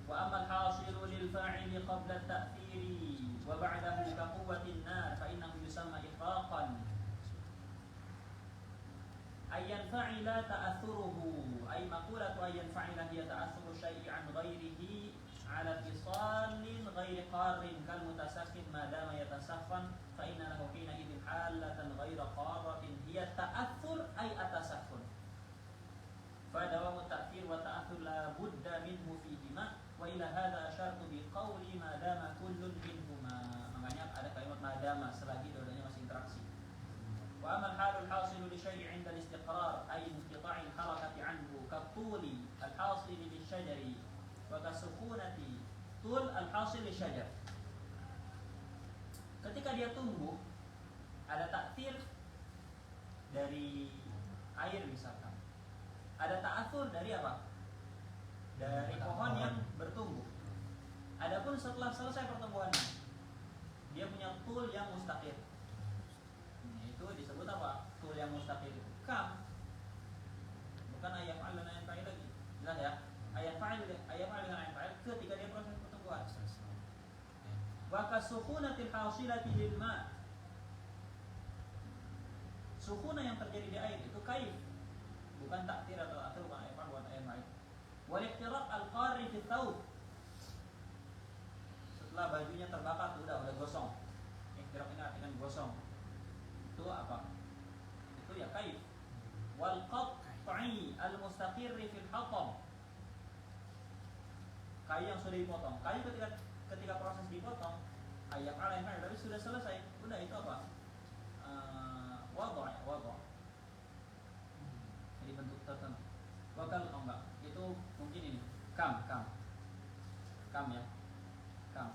وأما الحاصل للفاعل قبل التأثير وبعده كقوة النار فإنه يسمى إطلاقا أن ينفعل تأثره، أي مقولة أن ينفعل هي تأثر الشيء عن غيره على اتصال غير قار كالمتسخن ما دام يتسخن فإن له حينئذ حالة غير قارة هي التأثر أي التسخن. فدوام التأثير والتأثر لا بد منه فيهما وإلى هذا أشرت بقول ما دام كل منهما. Makanya ada kalimat ma dama selagi dua-duanya masih interaksi. وأما الحال الحاصل لشيء عند الاستقرار أي انقطاع الحركة عنه كالطول الحاصل للشجر وكالسكونة طول الحاصل للشجر. Ketika dia tumbuh ada taktir dari air misalkan, ada ta'athur dari apa? Dari pohon yang bertumbuh. Adapun setelah selesai pertumbuhannya dia punya tul yang mustaqil. Itu disebut apa? Tul yang mustaqil itu kam. Bukan ayat fa'il dan ayat fa'il lagi. Jelas ya? Ayat fa'il dengan ayat fa'il ketika dia proses pertumbuhan. Wa kasukunatil hasilati lil ma'. Sukuna yang terjadi di air itu kaif. Bukan takdir atau akhir, bukan ayat fa'il, bukan ayat fa'il. Wal iqtiraq al-qari fi thawb. Setelah bajunya terbakar udah gosong. Iqtiraq ini artinya gosong. Itu apa? Itu ya kaif. Wal qat'i al-mustaqirri fil hatam. Kayu yang sudah dipotong. Kayu ketika proses dipotong, ayat fa'il tapi sudah selesai. Udah itu apa? Wadha. Jadi bentuk tertentu. Wakal enggak. Itu mungkin ini. Kam ya. Kam.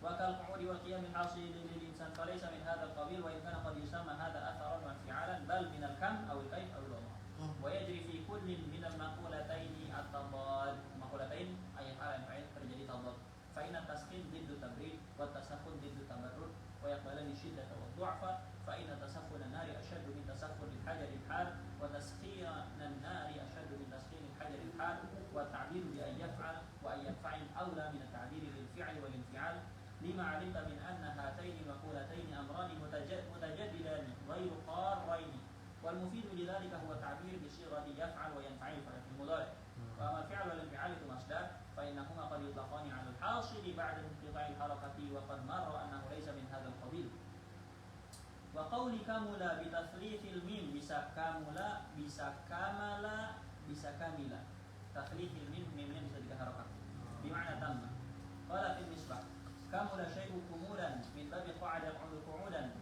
Wakal qu'udi wal qiyam min hasil lil insan falaysa min hadha al-qabil wa in kana qad yusamma hadha atharan wa fi'alan bal min al-kam aw al-kayf aw al-wadha. Wa yajri fi kullin min al-maqulatayn at-tadad. Maqulatain ayat fa'il terjadi tadad. Fa inna tasqin diddu tabrid wa tasakhun diddu tabarrud wa yaqbalani shiddata wa du'fa fa inna tasakhun an-nari ashaddu min tasakhun al-hajar al-har wa taskhina an-nari ashaddu min taskhina al-hajar al-har wa ta'bir bi an yaf'al wa an yaf'al awla min at-ta'bir lil-fi'l wa lil-fi'al lima 'alimta min anna hataini maqulataini amrani mutajaddidan ghayru qarrayn wal mufid lidhalika huwa ta'bir bi sighati yaf'al wa yanfa'il fa al-mudhari wa amma al-fi'l wal infi'al itu masdar fa innahuma qad yutlaqani 'ala al-hasil ba'da inqita'i al-harakati wa qad marra annahu laysa min hadha al-qabil. Wa qawli kamula bi tathlithil mim bisa kamula bisa kamala bisa kamila. Tathlithil mim mimnya bisa diharakat bi ma'na tamma. Qala fil misbah kamula syai'u kumulan min babi qa'ada qu'udan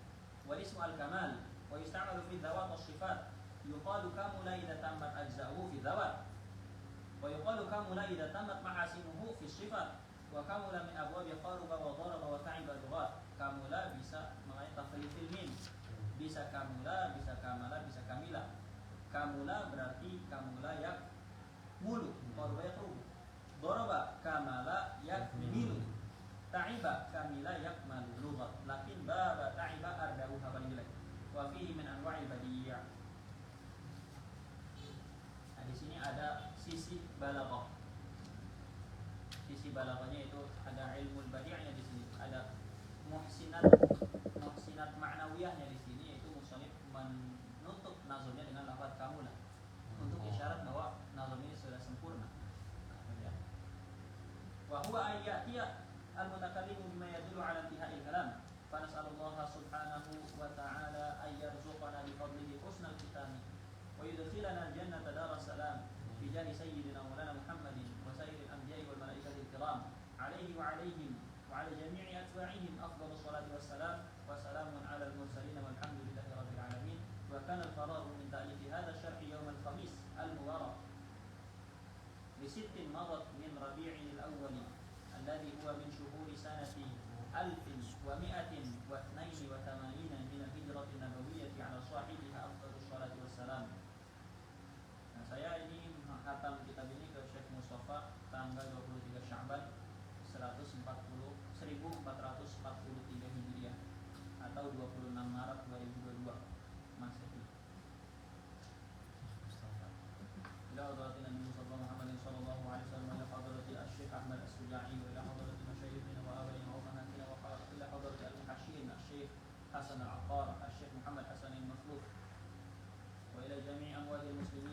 wa ismu al-kamal wa yusta'malu fi dhawat as-sifat yuqalu kamula idza tammat ajza'uhu fi dhawat wa yuqalu kamula idza tammat mahasinuhu fi sifat wa kamula min abwabi qaruba wa daraba wa ta'iba lughat. Kamula bisa mengenai tafrifil mim, bisa kamula, bisa kamala, bisa kamila. Kamula berarti kamula yak mulu, qaruba yak rubu. Daraba kamala yak milu, ta'iba kamila yak malu lughat. Lakin baba ta'iba ardauha paling jelek. Wa fihi min anwa'il badiyah. Nah, di sini ada sisi balaghah. Sisi balaghahnya itu ada ilmu badi'ahnya di sini, ada muhsinat ma'nawiyahnya di sini, yaitu musannif menutup nazmnya dengan lafaz kamula untuk isyarat bahwa nazm ini sudah sempurna. Wa huwa an ya'tiya al-mutakallimu bima yadullu 'ala intihai al-kalam. Fa nas'alullaha subhanahu wa ta'ala ay yarzuqana bi fadlihi husnal khitami wa yudkhilana al-jannata daras salam bi jahi sayyidina maulana Muhammadin wa sayyidil anbiya'i wal malaikati al-kiram alaihi wa alaihim wa ala jami'i atba'ihim afdhalus salati wassalam wa salamun 'alal mursalin walhamdulillahi rabbil alamin. Wa kana al-faraghu min ta'lif hadha ash-sharh yawm al-khamis al-mubarak bi sittin madat min rabi'in al-awwal alladhi huwa min shuhuri sanati 1182 min al-hijrah an-nabawiyyah 'ala sahibiha afdhalus salati wassalam. Nah, saya ini menghatam kitab ini ke Syekh Mustafa tanggal 23 Sya'ban 1443 Hijriah atau 26 Maret 2022 Masehi. Ila hadratin Nabi sallallahu alaihi wasallam wa ila hadrati asy-Syaikh الشيخ أحمد السجاعي وإلى حضرة مشايخنا وآبائنا وأمهاتنا وإلى حضرة المحشين الشيخ حسن العقار الشيخ محمد حسن المخلوق وإلى جميع أموات المسلمين